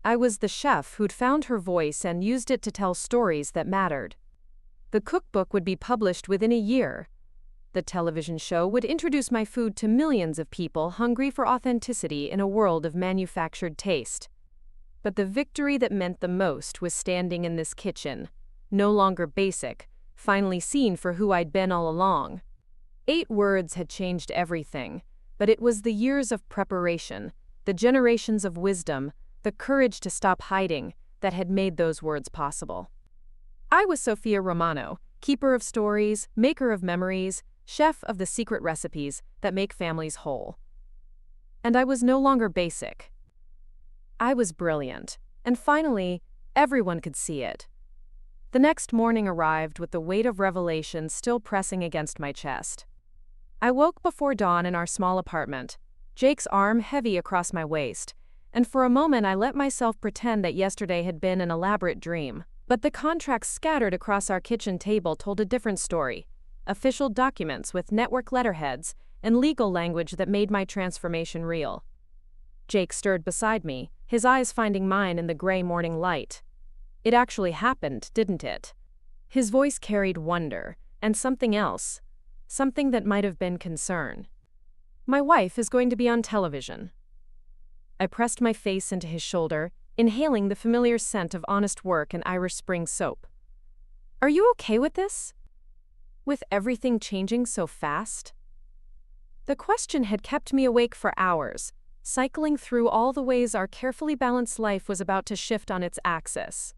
I was the chef who'd found her voice and used it to tell stories that mattered. The cookbook would be published within a year. The television show would introduce my food to millions of people hungry for authenticity in a world of manufactured taste. But the victory that meant the most was standing in this kitchen, no longer basic, finally seen for who I'd been all along. 8 words had changed everything, but it was the years of preparation, the generations of wisdom, the courage to stop hiding that had made those words possible. I was Sophia Romano, keeper of stories, maker of memories, chef of the secret recipes that make families whole. And I was no longer basic. I was brilliant, and finally, everyone could see it. The next morning arrived with the weight of revelation still pressing against my chest. I woke before dawn in our small apartment, Jake's arm heavy across my waist, and for a moment I let myself pretend that yesterday had been an elaborate dream. But the contracts scattered across our kitchen table told a different story. Official documents with network letterheads and legal language that made my transformation real. Jake stirred beside me, his eyes finding mine in the gray morning light. It actually happened, didn't it? His voice carried wonder, and something else. Something that might have been concern. My wife is going to be on television. I pressed my face into his shoulder, inhaling the familiar scent of honest work and Irish Spring soap. Are you okay with this? With everything changing so fast? The question had kept me awake for hours, cycling through all the ways our carefully balanced life was about to shift on its axis.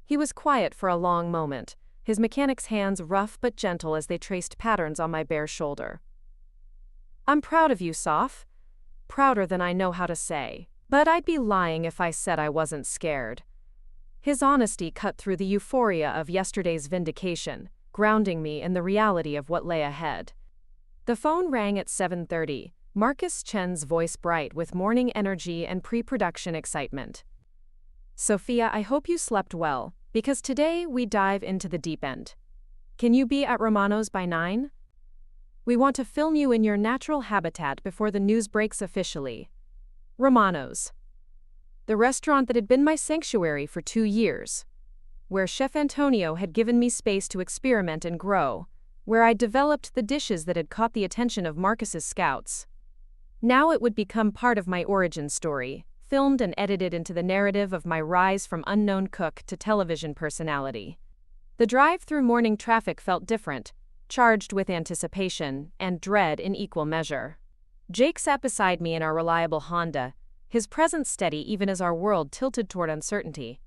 He was quiet for a long moment, his mechanic's hands rough but gentle as they traced patterns on my bare shoulder. I'm proud of you, Soph. Prouder than I know how to say. But I'd be lying if I said I wasn't scared. His honesty cut through the euphoria of yesterday's vindication, grounding me in the reality of what lay ahead. The phone rang at 7:30, Marcus Chen's voice bright with morning energy and pre-production excitement. Sophia, I hope you slept well, because today we dive into the deep end. Can you be at Romano's by 9? We want to film you in your natural habitat before the news breaks officially. Romano's. The restaurant that had been my sanctuary for 2 years. Where Chef Antonio had given me space to experiment and grow. Where I developed the dishes that had caught the attention of Marcus's scouts. Now it would become part of my origin story, filmed and edited into the narrative of my rise from unknown cook to television personality. The drive through morning traffic felt different, charged with anticipation and dread in equal measure. Jake sat beside me in our reliable Honda, his presence steady even as our world tilted toward uncertainty.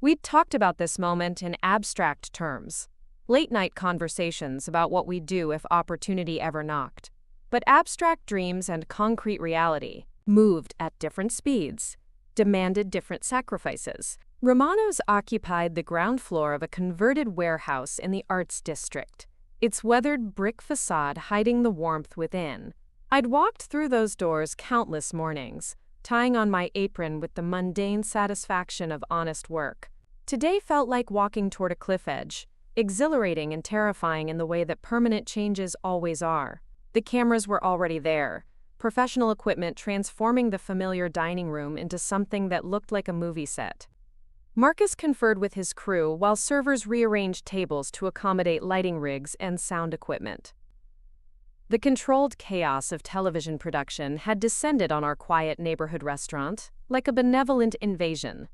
We'd talked about this moment in abstract terms, late-night conversations about what we'd do if opportunity ever knocked. But abstract dreams and concrete reality moved at different speeds, demanded different sacrifices. Romano's occupied the ground floor of a converted warehouse in the Arts District, its weathered brick facade hiding the warmth within. I'd walked through those doors countless mornings, tying on my apron with the mundane satisfaction of honest work. Today felt like walking toward a cliff edge, exhilarating and terrifying in the way that permanent changes always are. The cameras were already there, professional equipment transforming the familiar dining room into something that looked like a movie set. Marcus conferred with his crew while servers rearranged tables to accommodate lighting rigs and sound equipment. The controlled chaos of television production had descended on our quiet neighborhood restaurant like a benevolent invasion.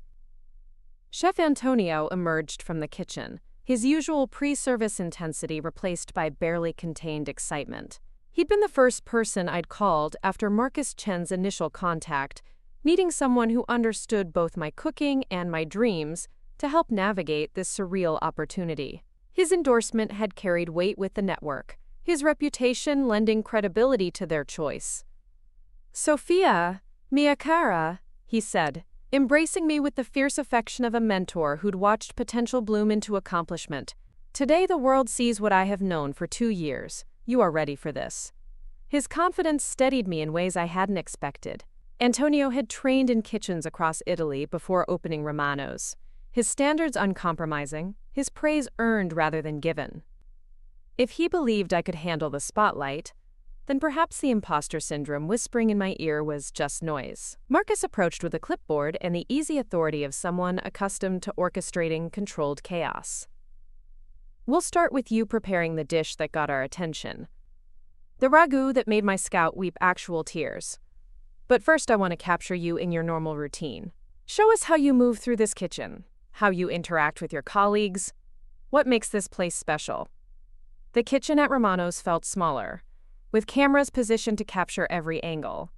Chef Antonio emerged from the kitchen, his usual pre-service intensity replaced by barely contained excitement. He'd been the first person I'd called after Marcus Chen's initial contact, needing someone who understood both my cooking and my dreams to help navigate this surreal opportunity. His endorsement had carried weight with the network, his reputation lending credibility to their choice. Sophia, mia cara, he said, embracing me with the fierce affection of a mentor who'd watched potential bloom into accomplishment. Today the world sees what I have known for 2 years. You are ready for this. His confidence steadied me in ways I hadn't expected. Antonio had trained in kitchens across Italy before opening Romano's. His standards uncompromising, his praise earned rather than given. If he believed I could handle the spotlight, then perhaps the imposter syndrome whispering in my ear was just noise. Marcus approached with a clipboard and the easy authority of someone accustomed to orchestrating controlled chaos. We'll start with you preparing the dish that got our attention. The ragu that made my scout weep actual tears. But first I want to capture you in your normal routine. Show us how you move through this kitchen, how you interact with your colleagues, what makes this place special. The kitchen at Romano's felt smaller, with cameras positioned to capture every angle.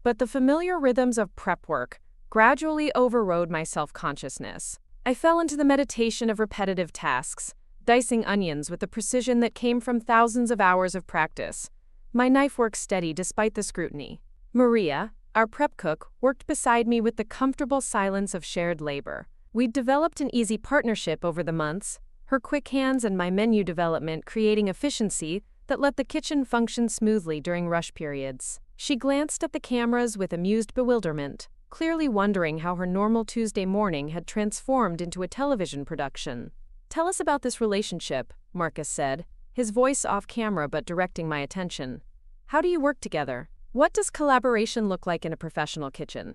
But the familiar rhythms of prep work gradually overrode my self-consciousness. I fell into the meditation of repetitive tasks, dicing onions with the precision that came from thousands of hours of practice. My knife worked steady despite the scrutiny. Maria, our prep cook, worked beside me with the comfortable silence of shared labor. We'd developed an easy partnership over the months, her quick hands and my menu development creating efficiency that let the kitchen function smoothly during rush periods. She glanced at the cameras with amused bewilderment, clearly wondering how her normal Tuesday morning had transformed into a television production. Tell us about this relationship, Marcus said, his voice off camera but directing my attention. How do you work together? What does collaboration look like in a professional kitchen?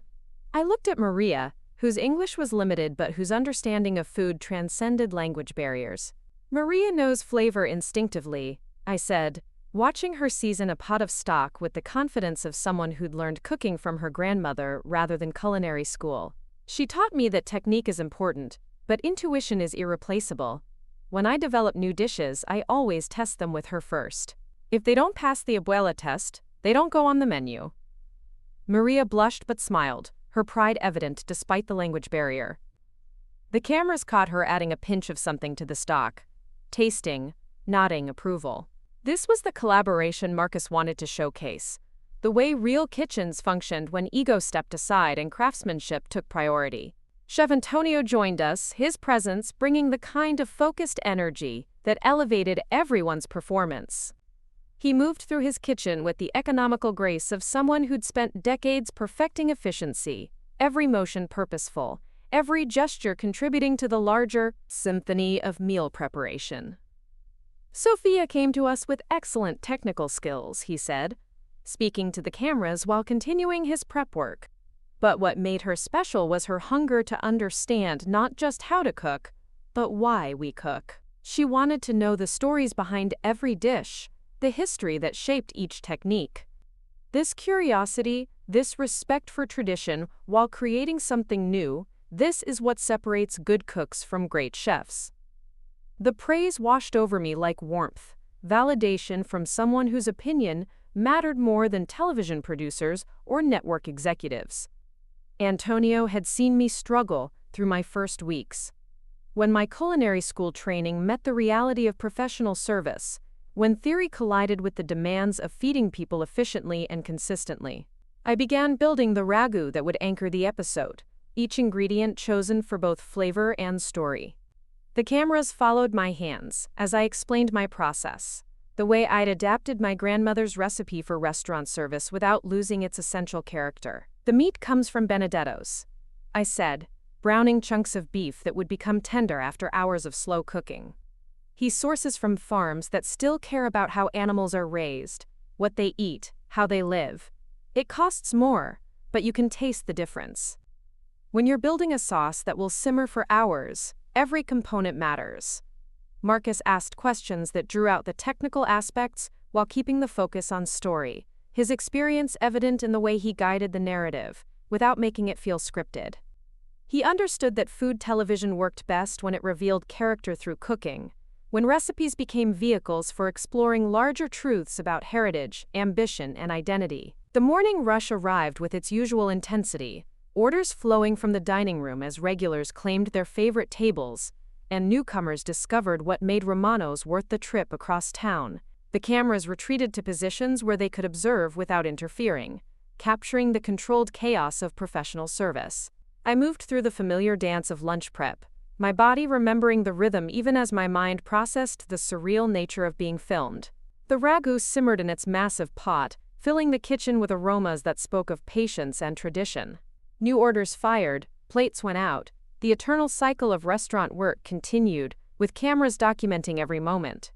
I looked at Maria, whose English was limited but whose understanding of food transcended language barriers. Maria knows flavor instinctively, I said, watching her season a pot of stock with the confidence of someone who'd learned cooking from her grandmother rather than culinary school. She taught me that technique is important, but intuition is irreplaceable. When I develop new dishes, I always test them with her first. If they don't pass the abuela test, they don't go on the menu. Maria blushed but smiled, her pride evident despite the language barrier. The cameras caught her adding a pinch of something to the stock, tasting, nodding approval. This was the collaboration Marcus wanted to showcase, the way real kitchens functioned when ego stepped aside and craftsmanship took priority. Chef Antonio joined us, his presence bringing the kind of focused energy that elevated everyone's performance. He moved through his kitchen with the economical grace of someone who'd spent decades perfecting efficiency, every motion purposeful, every gesture contributing to the larger symphony of meal preparation. Sophia came to us with excellent technical skills, he said, speaking to the cameras while continuing his prep work. But what made her special was her hunger to understand not just how to cook, but why we cook. She wanted to know the stories behind every dish, the history that shaped each technique. This curiosity, this respect for tradition while creating something new, this is what separates good cooks from great chefs. The praise washed over me like warmth, validation from someone whose opinion mattered more than television producers or network executives. Antonio had seen me struggle through my first weeks. When my culinary school training met the reality of professional service, when theory collided with the demands of feeding people efficiently and consistently, I began building the ragu that would anchor the episode, each ingredient chosen for both flavor and story. The cameras followed my hands as I explained my process, the way I'd adapted my grandmother's recipe for restaurant service without losing its essential character. The meat comes from Benedetto's, I said, browning chunks of beef that would become tender after hours of slow cooking. He sources from farms that still care about how animals are raised, what they eat, how they live. It costs more, but you can taste the difference. When you're building a sauce that will simmer for hours, every component matters. Marcus asked questions that drew out the technical aspects while keeping the focus on story, his experience evident in the way he guided the narrative, without making it feel scripted. He understood that food television worked best when it revealed character through cooking, when recipes became vehicles for exploring larger truths about heritage, ambition, and identity. The morning rush arrived with its usual intensity, orders flowing from the dining room as regulars claimed their favorite tables, and newcomers discovered what made Romano's worth the trip across town. The cameras retreated to positions where they could observe without interfering, capturing the controlled chaos of professional service. I moved through the familiar dance of lunch prep, my body remembering the rhythm even as my mind processed the surreal nature of being filmed. The ragu simmered in its massive pot, filling the kitchen with aromas that spoke of patience and tradition. New orders fired, plates went out. The eternal cycle of restaurant work continued, with cameras documenting every moment.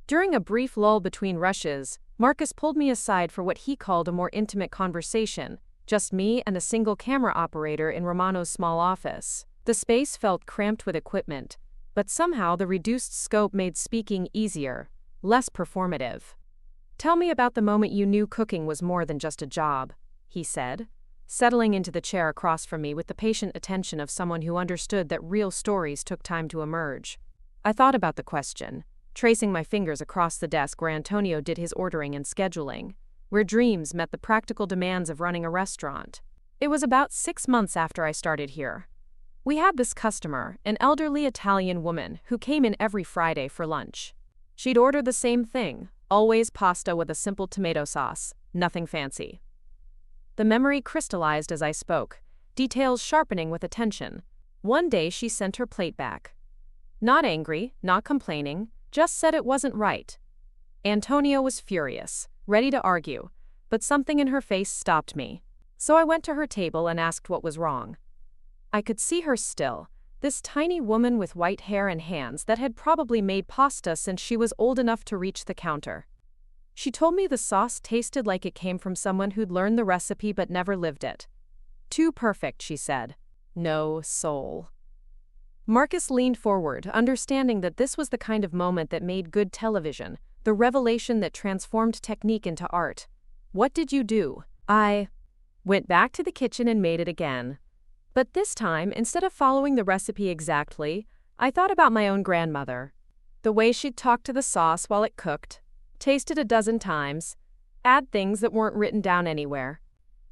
During a brief lull between rushes, Marcus pulled me aside for what he called a more intimate conversation, just me and a single camera operator in Romano's small office. The space felt cramped with equipment, but somehow the reduced scope made speaking easier, less performative. "Tell me about the moment you knew cooking was more than just a job," he said, settling into the chair across from me with the patient attention of someone who understood that real stories took time to emerge. I thought about the question, tracing my fingers across the desk where Antonio did his ordering and scheduling, where dreams met the practical demands of running a restaurant. It was about 6 months after I started here. We had this customer, an elderly Italian woman who came in every Friday for lunch. She'd order the same thing, always pasta with a simple tomato sauce, nothing fancy. The memory crystallized as I spoke, details sharpening with attention. One day she sent her plate back. Not angry, not complaining, just said it wasn't right. Antonio was furious, ready to argue, but something in her face stopped me. So I went to her table and asked what was wrong. I could see her still, this tiny woman with white hair and hands that had probably made pasta since she was old enough to reach the counter. She told me the sauce tasted like it came from someone who'd learned the recipe but never lived it. Too perfect, she said. No soul. Marcus leaned forward, understanding that this was the kind of moment that made good television, the revelation that transformed technique into art. What did you do? I went back to the kitchen and made it again. But this time, instead of following the recipe exactly, I thought about my own grandmother. The way she'd talk to the sauce while it cooked, taste it a dozen times, add things that weren't written down anywhere.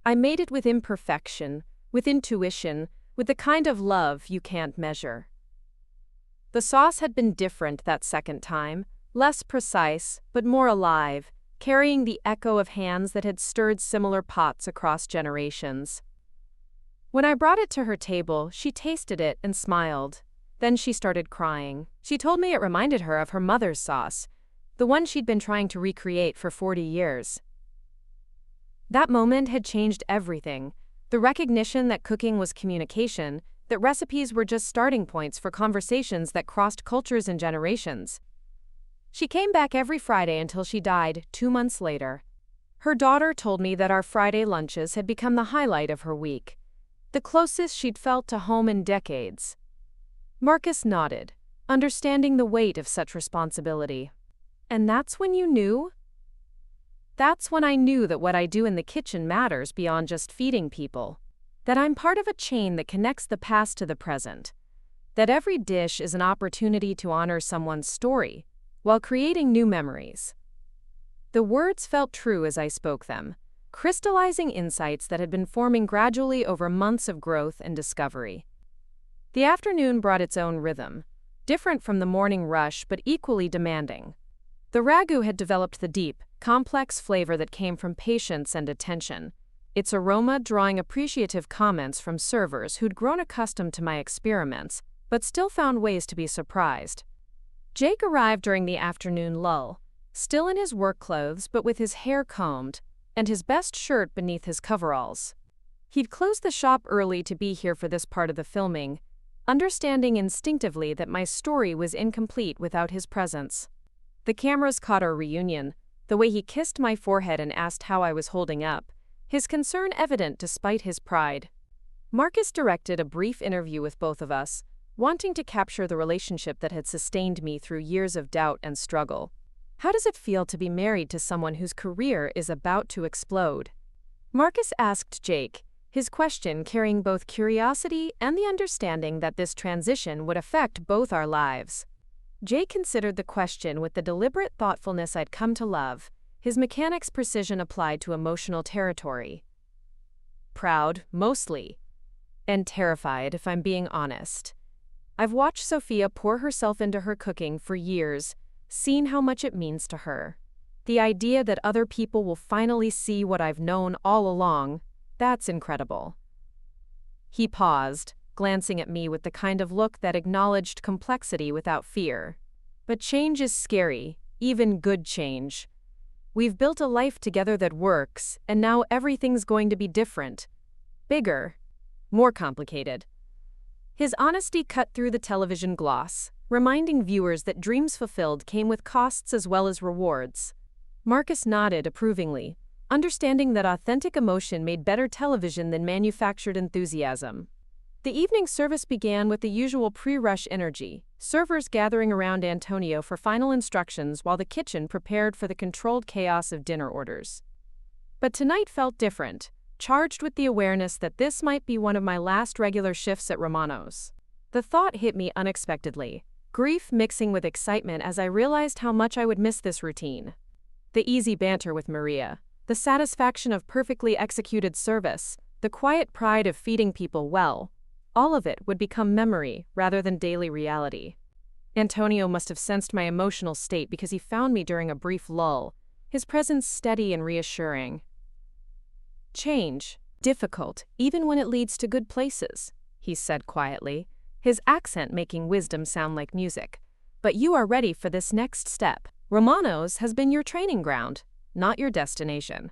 I made it with imperfection, with intuition, with the kind of love you can't measure. The sauce had been different that second time, less precise, but more alive, carrying the echo of hands that had stirred similar pots across generations. When I brought it to her table, she tasted it and smiled. Then she started crying. She told me it reminded her of her mother's sauce, the one she'd been trying to recreate for 40 years. That moment had changed everything. The recognition that cooking was communication, that recipes were just starting points for conversations that crossed cultures and generations. She came back every Friday until she died 2 months later. Her daughter told me that our Friday lunches had become the highlight of her week, the closest she'd felt to home in decades. Marcus nodded, understanding the weight of such responsibility. And that's when you knew? That's when I knew that what I do in the kitchen matters beyond just feeding people. That I'm part of a chain that connects the past to the present. That every dish is an opportunity to honor someone's story, while creating new memories. The words felt true as I spoke them, crystallizing insights that had been forming gradually over months of growth and discovery. The afternoon brought its own rhythm, different from the morning rush but equally demanding. The ragu had developed the deep, complex flavor that came from patience and attention, its aroma drawing appreciative comments from servers who'd grown accustomed to my experiments, but still found ways to be surprised. Jake arrived during the afternoon lull, still in his work clothes but with his hair combed, and his best shirt beneath his coveralls. He'd closed the shop early to be here for this part of the filming, understanding instinctively that my story was incomplete without his presence. The cameras caught our reunion, the way he kissed my forehead and asked how I was holding up, his concern evident despite his pride. Marcus directed a brief interview with both of us, wanting to capture the relationship that had sustained me through years of doubt and struggle. How does it feel to be married to someone whose career is about to explode? Marcus asked Jake, his question carrying both curiosity and the understanding that this transition would affect both our lives. Jake considered the question with the deliberate thoughtfulness I'd come to love, his mechanic's precision applied to emotional territory. Proud, mostly. And terrified, if I'm being honest. I've watched Sophia pour herself into her cooking for years, seen how much it means to her. The idea that other people will finally see what I've known all along, that's incredible. He paused, glancing at me with the kind of look that acknowledged complexity without fear. But change is scary, even good change. We've built a life together that works, and now everything's going to be different. Bigger. More complicated. His honesty cut through the television gloss, reminding viewers that dreams fulfilled came with costs as well as rewards. Marcus nodded approvingly, understanding that authentic emotion made better television than manufactured enthusiasm. The evening service began with the usual pre-rush energy, servers gathering around Antonio for final instructions while the kitchen prepared for the controlled chaos of dinner orders. But tonight felt different, charged with the awareness that this might be one of my last regular shifts at Romano's. The thought hit me unexpectedly, grief mixing with excitement as I realized how much I would miss this routine. The easy banter with Maria, the satisfaction of perfectly executed service, the quiet pride of feeding people well, all of it would become memory rather than daily reality. Antonio must have sensed my emotional state because he found me during a brief lull, his presence steady and reassuring. Change, difficult, even when it leads to good places, he said quietly, his accent making wisdom sound like music. But you are ready for this next step. Romano's has been your training ground, not your destination.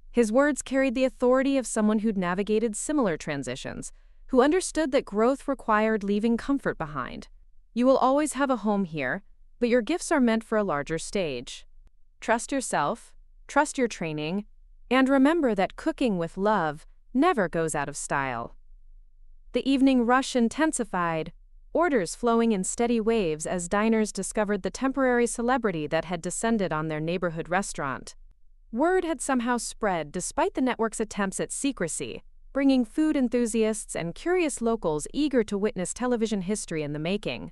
His words carried the authority of someone who'd navigated similar transitions, who understood that growth required leaving comfort behind. You will always have a home here, but your gifts are meant for a larger stage. Trust yourself, trust your training, and remember that cooking with love never goes out of style. The evening rush intensified, orders flowing in steady waves as diners discovered the temporary celebrity that had descended on their neighborhood restaurant. Word had somehow spread despite the network's attempts at secrecy, bringing food enthusiasts and curious locals eager to witness television history in the making.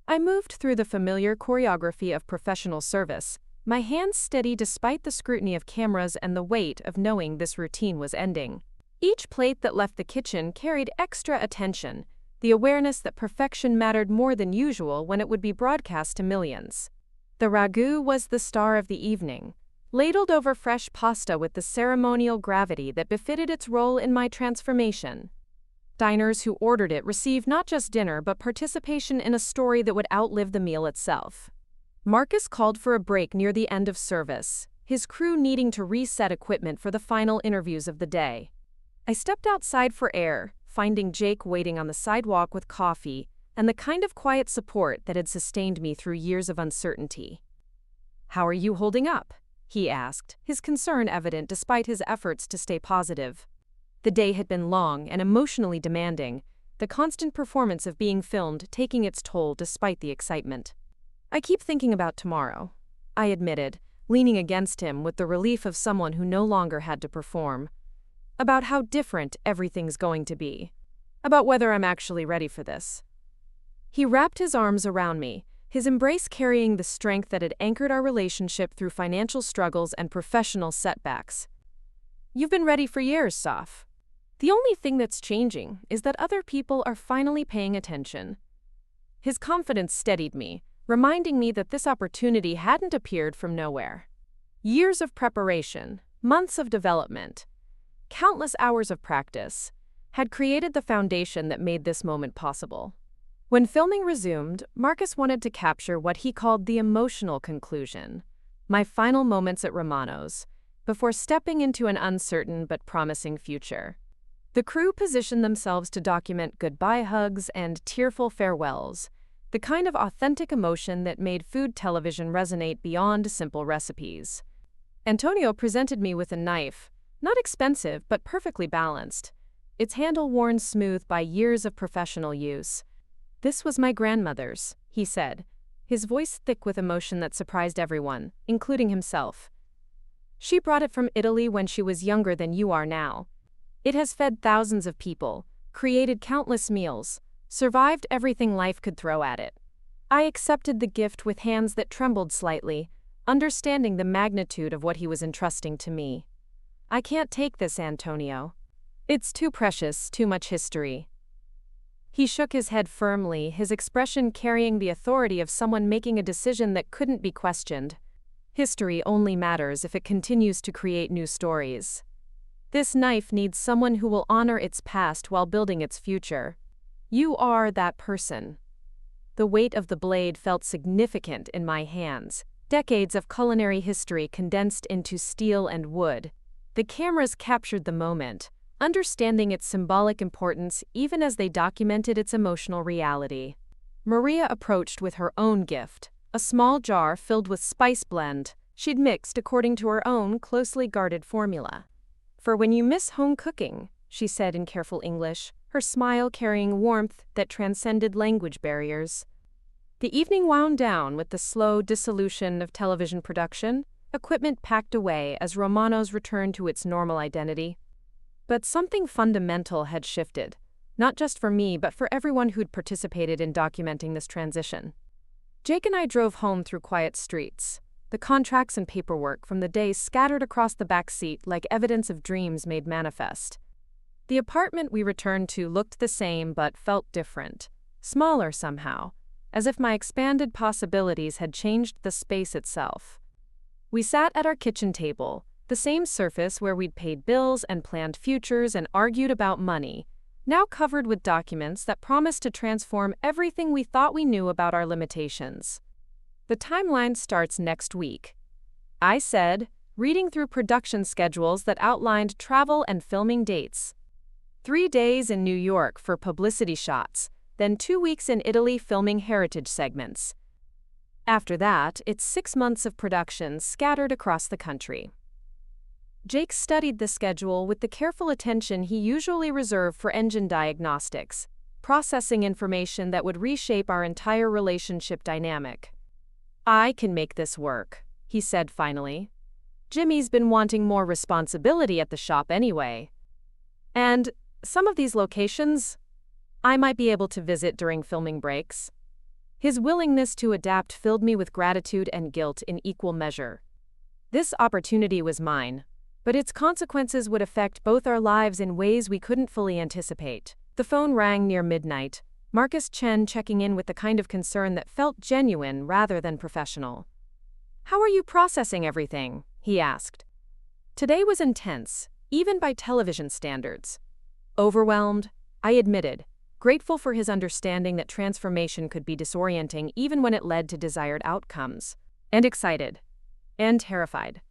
I moved through the familiar choreography of professional service, my hands steady despite the scrutiny of cameras and the weight of knowing this routine was ending. Each plate that left the kitchen carried extra attention, the awareness that perfection mattered more than usual when it would be broadcast to millions. The ragu was the star of the evening, ladled over fresh pasta with the ceremonial gravity that befitted its role in my transformation. Diners who ordered it received not just dinner but participation in a story that would outlive the meal itself. Marcus called for a break near the end of service, his crew needing to reset equipment for the final interviews of the day. I stepped outside for air, finding Jake waiting on the sidewalk with coffee and the kind of quiet support that had sustained me through years of uncertainty. "How are you holding up?" he asked, his concern evident despite his efforts to stay positive. The day had been long and emotionally demanding, the constant performance of being filmed taking its toll despite the excitement. "I keep thinking about tomorrow," I admitted, leaning against him with the relief of someone who no longer had to perform. "About how different everything's going to be. About whether I'm actually ready for this." He wrapped his arms around me, his embrace carrying the strength that had anchored our relationship through financial struggles and professional setbacks. "You've been ready for years, Soph. The only thing that's changing is that other people are finally paying attention." His confidence steadied me, reminding me that this opportunity hadn't appeared from nowhere. Years of preparation, months of development, countless hours of practice had created the foundation that made this moment possible. When filming resumed, Marcus wanted to capture what he called the emotional conclusion, my final moments at Romano's, before stepping into an uncertain but promising future. The crew positioned themselves to document goodbye hugs and tearful farewells, the kind of authentic emotion that made food television resonate beyond simple recipes. Antonio presented me with a knife, not expensive but perfectly balanced, its handle worn smooth by years of professional use. "This was my grandmother's," he said, his voice thick with emotion that surprised everyone, including himself. "She brought it from Italy when she was younger than you are now. It has fed thousands of people, created countless meals, survived everything life could throw at it." I accepted the gift with hands that trembled slightly, understanding the magnitude of what he was entrusting to me. "I can't take this, Antonio. It's too precious, too much history." He shook his head firmly, his expression carrying the authority of someone making a decision that couldn't be questioned. "History only matters if it continues to create new stories. This knife needs someone who will honor its past while building its future." You are that person. The weight of the blade felt significant in my hands, decades of culinary history condensed into steel and wood. The cameras captured the moment, understanding its symbolic importance even as they documented its emotional reality. Maria approached with her own gift, a small jar filled with spice blend she'd mixed according to her own closely guarded formula. "For when you miss home cooking," she said in careful English, her smile carrying warmth that transcended language barriers. The evening wound down with the slow dissolution of television production, equipment packed away as Romano's returned to its normal identity. But something fundamental had shifted, not just for me but for everyone who'd participated in documenting this transition. Jake and I drove home through quiet streets, the contracts and paperwork from the day scattered across the back seat like evidence of dreams made manifest. The apartment we returned to looked the same but felt different, smaller somehow, as if my expanded possibilities had changed the space itself. We sat at our kitchen table, the same surface where we'd paid bills and planned futures and argued about money, now covered with documents that promised to transform everything we thought we knew about our limitations. "The timeline starts next week," I said, reading through production schedules that outlined travel and filming dates. 3 days in New York for publicity shots, then 2 weeks in Italy filming heritage segments. After that, it's 6 months of production scattered across the country. Jake studied the schedule with the careful attention he usually reserved for engine diagnostics, processing information that would reshape our entire relationship dynamic. "I can make this work," he said finally. "Jimmy's been wanting more responsibility at the shop anyway. And some of these locations, I might be able to visit during filming breaks." His willingness to adapt filled me with gratitude and guilt in equal measure. This opportunity was mine, but its consequences would affect both our lives in ways we couldn't fully anticipate. The phone rang near midnight, Marcus Chen checking in with the kind of concern that felt genuine rather than professional. "How are you processing everything?" he asked. Today was intense, even by television standards. Overwhelmed, I admitted, grateful for his understanding that transformation could be disorienting even when it led to desired outcomes. And excited. And terrified.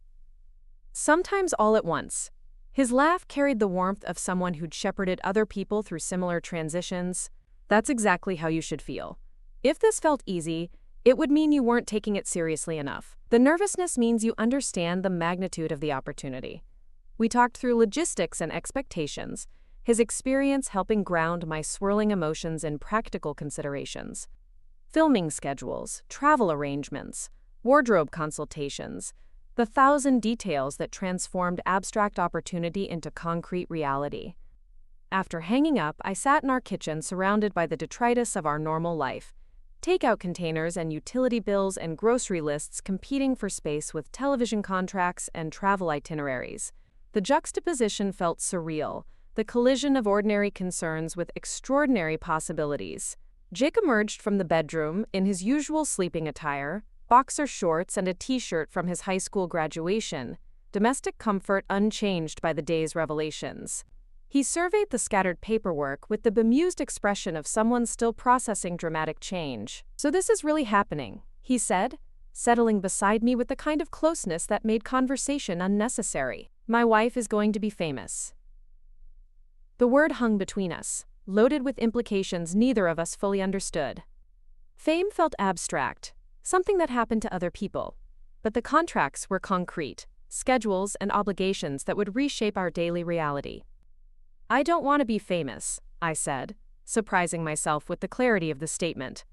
Sometimes all at once. His laugh carried the warmth of someone who'd shepherded other people through similar transitions. "That's exactly how you should feel. If this felt easy, it would mean you weren't taking it seriously enough. The nervousness means you understand the magnitude of the opportunity." We talked through logistics and expectations, his experience helping ground my swirling emotions in practical considerations. Filming schedules, travel arrangements, wardrobe consultations, the 1,000 details that transformed abstract opportunity into concrete reality. After hanging up, I sat in our kitchen surrounded by the detritus of our normal life. Takeout containers and utility bills and grocery lists competing for space with television contracts and travel itineraries. The juxtaposition felt surreal, the collision of ordinary concerns with extraordinary possibilities. Jake emerged from the bedroom in his usual sleeping attire, boxer shorts and a t-shirt from his high school graduation, domestic comfort unchanged by the day's revelations. He surveyed the scattered paperwork with the bemused expression of someone still processing dramatic change. "So this is really happening," he said, settling beside me with the kind of closeness that made conversation unnecessary. "My wife is going to be famous." The word hung between us, loaded with implications neither of us fully understood. Fame felt abstract, something that happened to other people. But the contracts were concrete, schedules and obligations that would reshape our daily reality. "I don't want to be famous," I said, surprising myself with the clarity of the statement.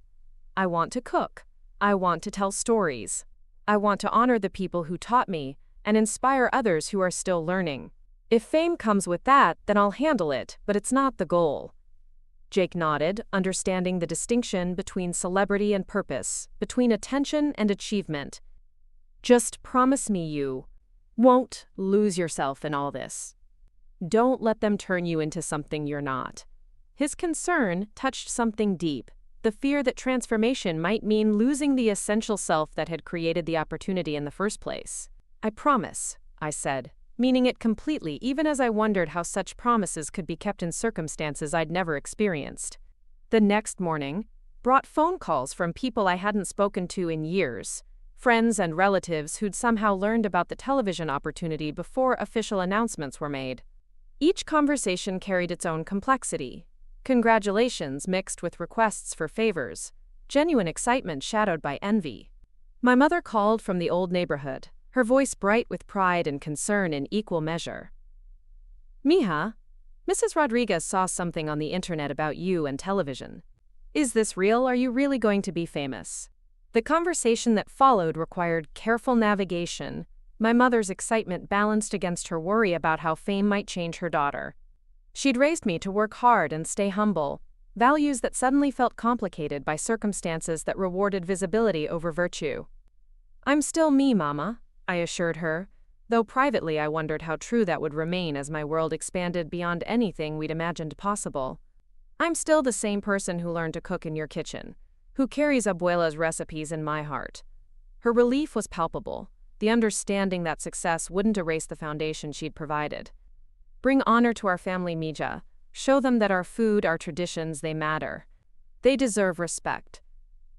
"I want to cook. I want to tell stories. I want to honor the people who taught me and inspire others who are still learning. If fame comes with that, then I'll handle it, but it's not the goal." Jake nodded, understanding the distinction between celebrity and purpose, between attention and achievement. "Just promise me you won't lose yourself in all this. Don't let them turn you into something you're not." His concern touched something deep, the fear that transformation might mean losing the essential self that had created the opportunity in the first place. "I promise," I said, meaning it completely even as I wondered how such promises could be kept in circumstances I'd never experienced. The next morning brought phone calls from people I hadn't spoken to in years, friends and relatives who'd somehow learned about the television opportunity before official announcements were made. Each conversation carried its own complexity. Congratulations mixed with requests for favors, genuine excitement shadowed by envy. My mother called from the old neighborhood, her voice bright with pride and concern in equal measure. "Mija, Mrs. Rodriguez saw something on the internet about you and television. Is this real? Are you really going to be famous?" The conversation that followed required careful navigation, my mother's excitement balanced against her worry about how fame might change her daughter. She'd raised me to work hard and stay humble, values that suddenly felt complicated by circumstances that rewarded visibility over virtue. "I'm still me, Mama," I assured her, though privately I wondered how true that would remain as my world expanded beyond anything we'd imagined possible. "I'm still the same person who learned to cook in your kitchen, who carries Abuela's recipes in my heart." Her relief was palpable, the understanding that success wouldn't erase the foundation she'd provided. "Bring honor to our family, Mija. Show them that our food, our traditions, they matter. They deserve respect."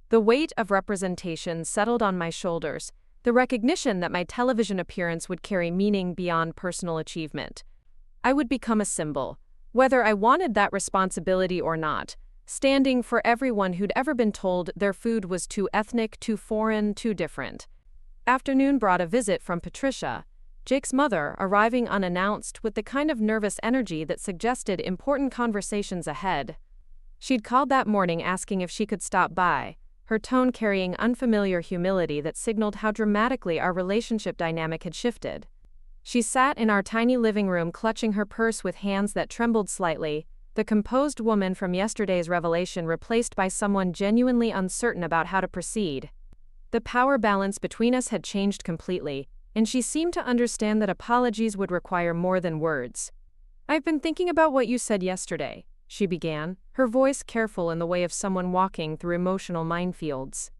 The weight of representation settled on my shoulders, the recognition that my television appearance would carry meaning beyond personal achievement. I would become a symbol, whether I wanted that responsibility or not, standing for everyone who'd ever been told their food was too ethnic, too foreign, too different. Afternoon brought a visit from Patricia, Jake's mother, arriving unannounced with the kind of nervous energy that suggested important conversations ahead. She'd called that morning asking if she could stop by, her tone carrying unfamiliar humility that signaled how dramatically our relationship dynamic had shifted. She sat in our tiny living room clutching her purse with hands that trembled slightly, the composed woman from yesterday's revelation replaced by someone genuinely uncertain about how to proceed. The power balance between us had changed completely, and she seemed to understand that apologies would require more than words. "I've been thinking about what you said yesterday," she began, her voice careful in the way of someone walking through emotional minefields.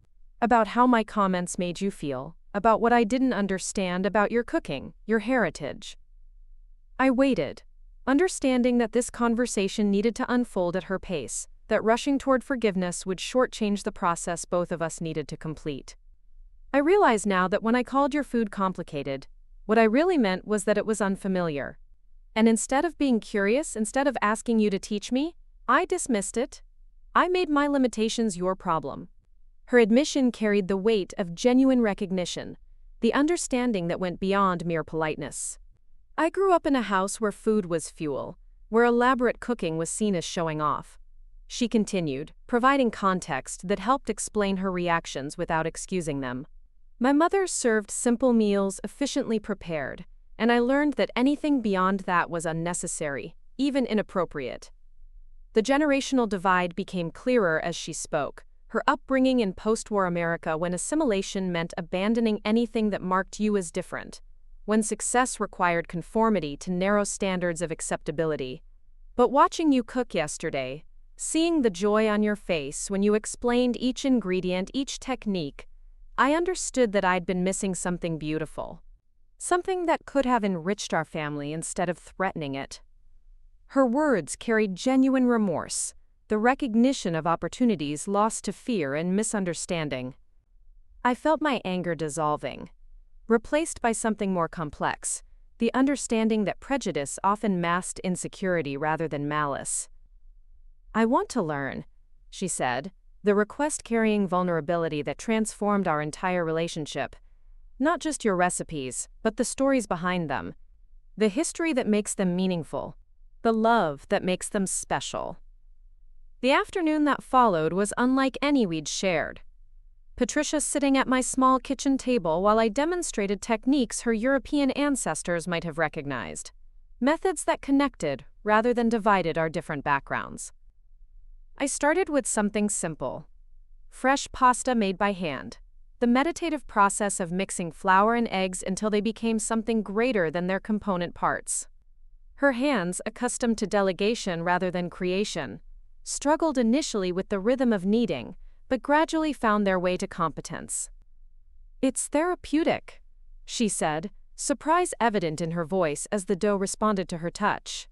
"About how my comments made you feel, about what I didn't understand about your cooking, your heritage." I waited, understanding that this conversation needed to unfold at her pace, that rushing toward forgiveness would shortchange the process both of us needed to complete. "I realize now that when I called your food complicated, what I really meant was that it was unfamiliar. And instead of being curious, instead of asking you to teach me, I dismissed it. I made my limitations your problem." Her admission carried the weight of genuine recognition, the understanding that went beyond mere politeness. "I grew up in a house where food was fuel, where elaborate cooking was seen as showing off," she continued, providing context that helped explain her reactions without excusing them. "My mother served simple meals efficiently prepared, and I learned that anything beyond that was unnecessary, even inappropriate." The generational divide became clearer as she spoke, her upbringing in post-war America when assimilation meant abandoning anything that marked you as different, when success required conformity to narrow standards of acceptability. "But watching you cook yesterday, seeing the joy on your face when you explained each ingredient, each technique, I understood that I'd been missing something beautiful. Something that could have enriched our family instead of threatening it." Her words carried genuine remorse, the recognition of opportunities lost to fear and misunderstanding. I felt my anger dissolving, replaced by something more complex, the understanding that prejudice often masked insecurity rather than malice. "I want to learn," she said, the request carrying vulnerability that transformed our entire relationship. "Not just your recipes, but the stories behind them, the history that makes them meaningful, the love that makes them special." The afternoon that followed was unlike any we'd shared. Patricia sitting at my small kitchen table while I demonstrated techniques her European ancestors might have recognized, methods that connected rather than divided our different backgrounds. I started with something simple: fresh pasta made by hand, the meditative process of mixing flour and eggs until they became something greater than their component parts. Her hands, accustomed to delegation rather than creation, struggled initially with the rhythm of kneading, but gradually found their way to competence. "It's therapeutic," she said, surprise evident in her voice as the dough responded to her touch.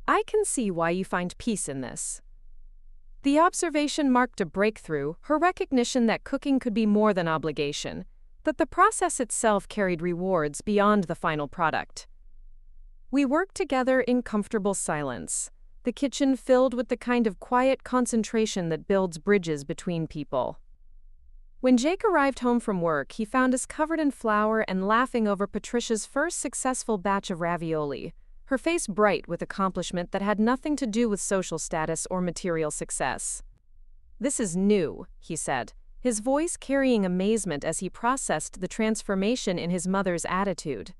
"I can see why you find peace in this." The observation marked a breakthrough, her recognition that cooking could be more than obligation, that the process itself carried rewards beyond the final product. We worked together in comfortable silence, the kitchen filled with the kind of quiet concentration that builds bridges between people. When Jake arrived home from work, he found us covered in flour and laughing over Patricia's first successful batch of ravioli, her face bright with accomplishment that had nothing to do with social status or material success. "This is new," he said, his voice carrying amazement as he processed the transformation in his mother's attitude.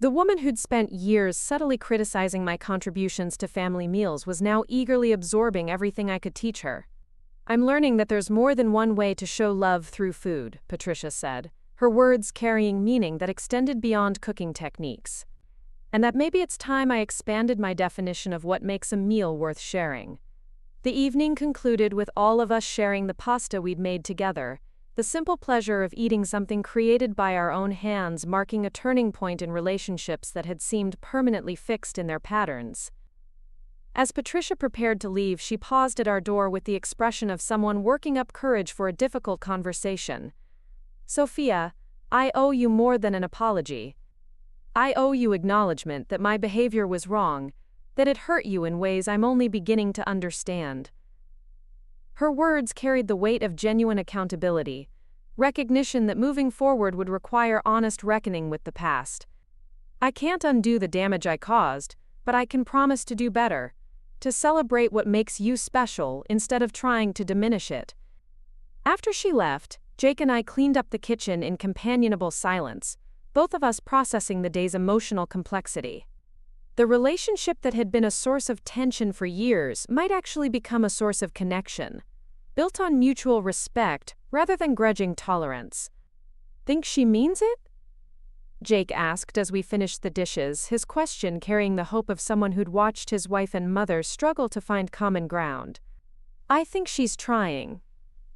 The woman who'd spent years subtly criticizing my contributions to family meals was now eagerly absorbing everything I could teach her. "I'm learning that there's more than one way to show love through food," Patricia said, her words carrying meaning that extended beyond cooking techniques. "And that maybe it's time I expanded my definition of what makes a meal worth sharing." The evening concluded with all of us sharing the pasta we'd made together, the simple pleasure of eating something created by our own hands marking a turning point in relationships that had seemed permanently fixed in their patterns. As Patricia prepared to leave, she paused at our door with the expression of someone working up courage for a difficult conversation. "Sophia, I owe you more than an apology. I owe you acknowledgement that my behavior was wrong, that it hurt you in ways I'm only beginning to understand." Her words carried the weight of genuine accountability, recognition that moving forward would require honest reckoning with the past. "I can't undo the damage I caused, but I can promise to do better, to celebrate what makes you special instead of trying to diminish it." After she left, Jake and I cleaned up the kitchen in companionable silence, both of us processing the day's emotional complexity. The relationship that had been a source of tension for years might actually become a source of connection, built on mutual respect rather than grudging tolerance. "Think she means it?" Jake asked as we finished the dishes, his question carrying the hope of someone who'd watched his wife and mother struggle to find common ground. "I think she's trying,"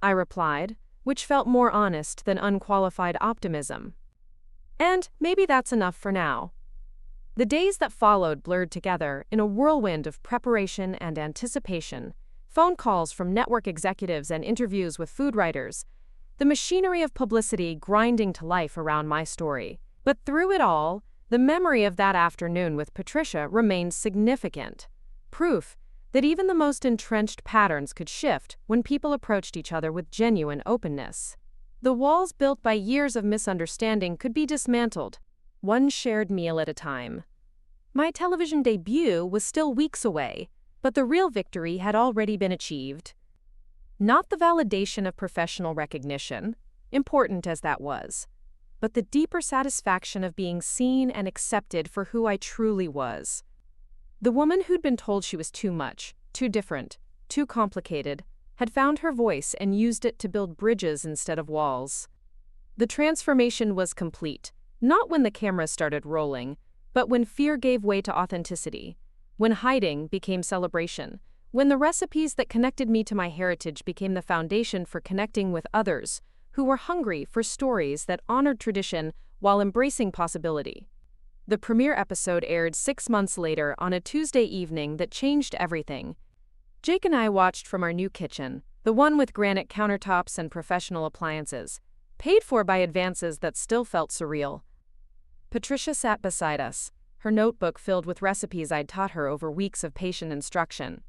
I replied, which felt more honest than unqualified optimism. And maybe that's enough for now. The days that followed blurred together in a whirlwind of preparation and anticipation, phone calls from network executives and interviews with food writers, the machinery of publicity grinding to life around my story. But through it all, the memory of that afternoon with Patricia remained significant. Proof that even the most entrenched patterns could shift when people approached each other with genuine openness. The walls built by years of misunderstanding could be dismantled, one shared meal at a time. My television debut was still weeks away, but the real victory had already been achieved. Not the validation of professional recognition, important as that was, but the deeper satisfaction of being seen and accepted for who I truly was. The woman who'd been told she was too much, too different, too complicated, had found her voice and used it to build bridges instead of walls. The transformation was complete, not when the camera started rolling, but when fear gave way to authenticity, when hiding became celebration, when the recipes that connected me to my heritage became the foundation for connecting with others who were hungry for stories that honored tradition while embracing possibility. The premiere episode aired 6 months later on a Tuesday evening that changed everything. Jake and I watched from our new kitchen, the one with granite countertops and professional appliances, paid for by advances that still felt surreal. Patricia sat beside us, her notebook filled with recipes I'd taught her over weeks of patient instruction.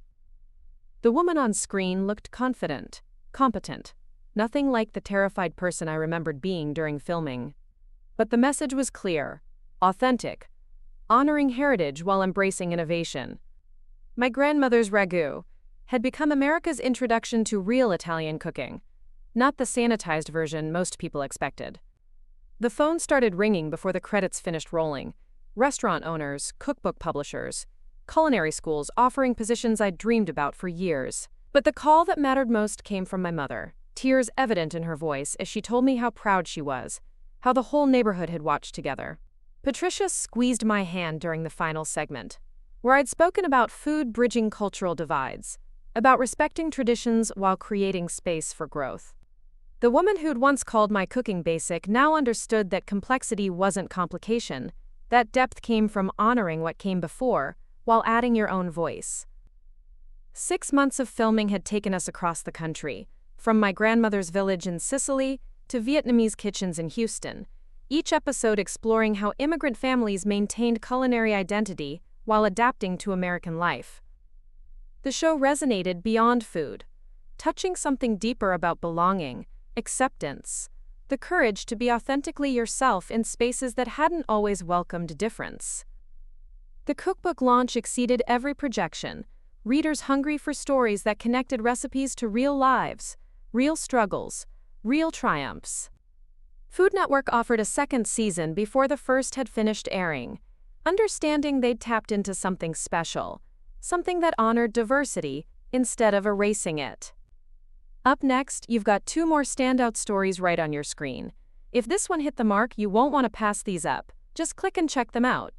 The woman on screen looked confident, competent, nothing like the terrified person I remembered being during filming. But the message was clear, authentic, honoring heritage while embracing innovation. My grandmother's ragu had become America's introduction to real Italian cooking, not the sanitized version most people expected. The phone started ringing before the credits finished rolling. Restaurant owners, cookbook publishers, culinary schools offering positions I'd dreamed about for years. But the call that mattered most came from my mother, tears evident in her voice as she told me how proud she was, how the whole neighborhood had watched together. Patricia squeezed my hand during the final segment, where I'd spoken about food bridging cultural divides, about respecting traditions while creating space for growth. The woman who'd once called my cooking basic now understood that complexity wasn't complication, that depth came from honoring what came before, while adding your own voice. 6 months of filming had taken us across the country, from my grandmother's village in Sicily to Vietnamese kitchens in Houston, each episode exploring how immigrant families maintained culinary identity while adapting to American life. The show resonated beyond food, touching something deeper about belonging, acceptance, the courage to be authentically yourself in spaces that hadn't always welcomed difference. The cookbook launch exceeded every projection, readers hungry for stories that connected recipes to real lives, real struggles, real triumphs. Food Network offered a second season before the first had finished airing, understanding they'd tapped into something special, something that honored diversity instead of erasing it. Up next, you've got 2 more standout stories right on your screen. If this one hit the mark, you won't want to pass these up. Just click and check them out.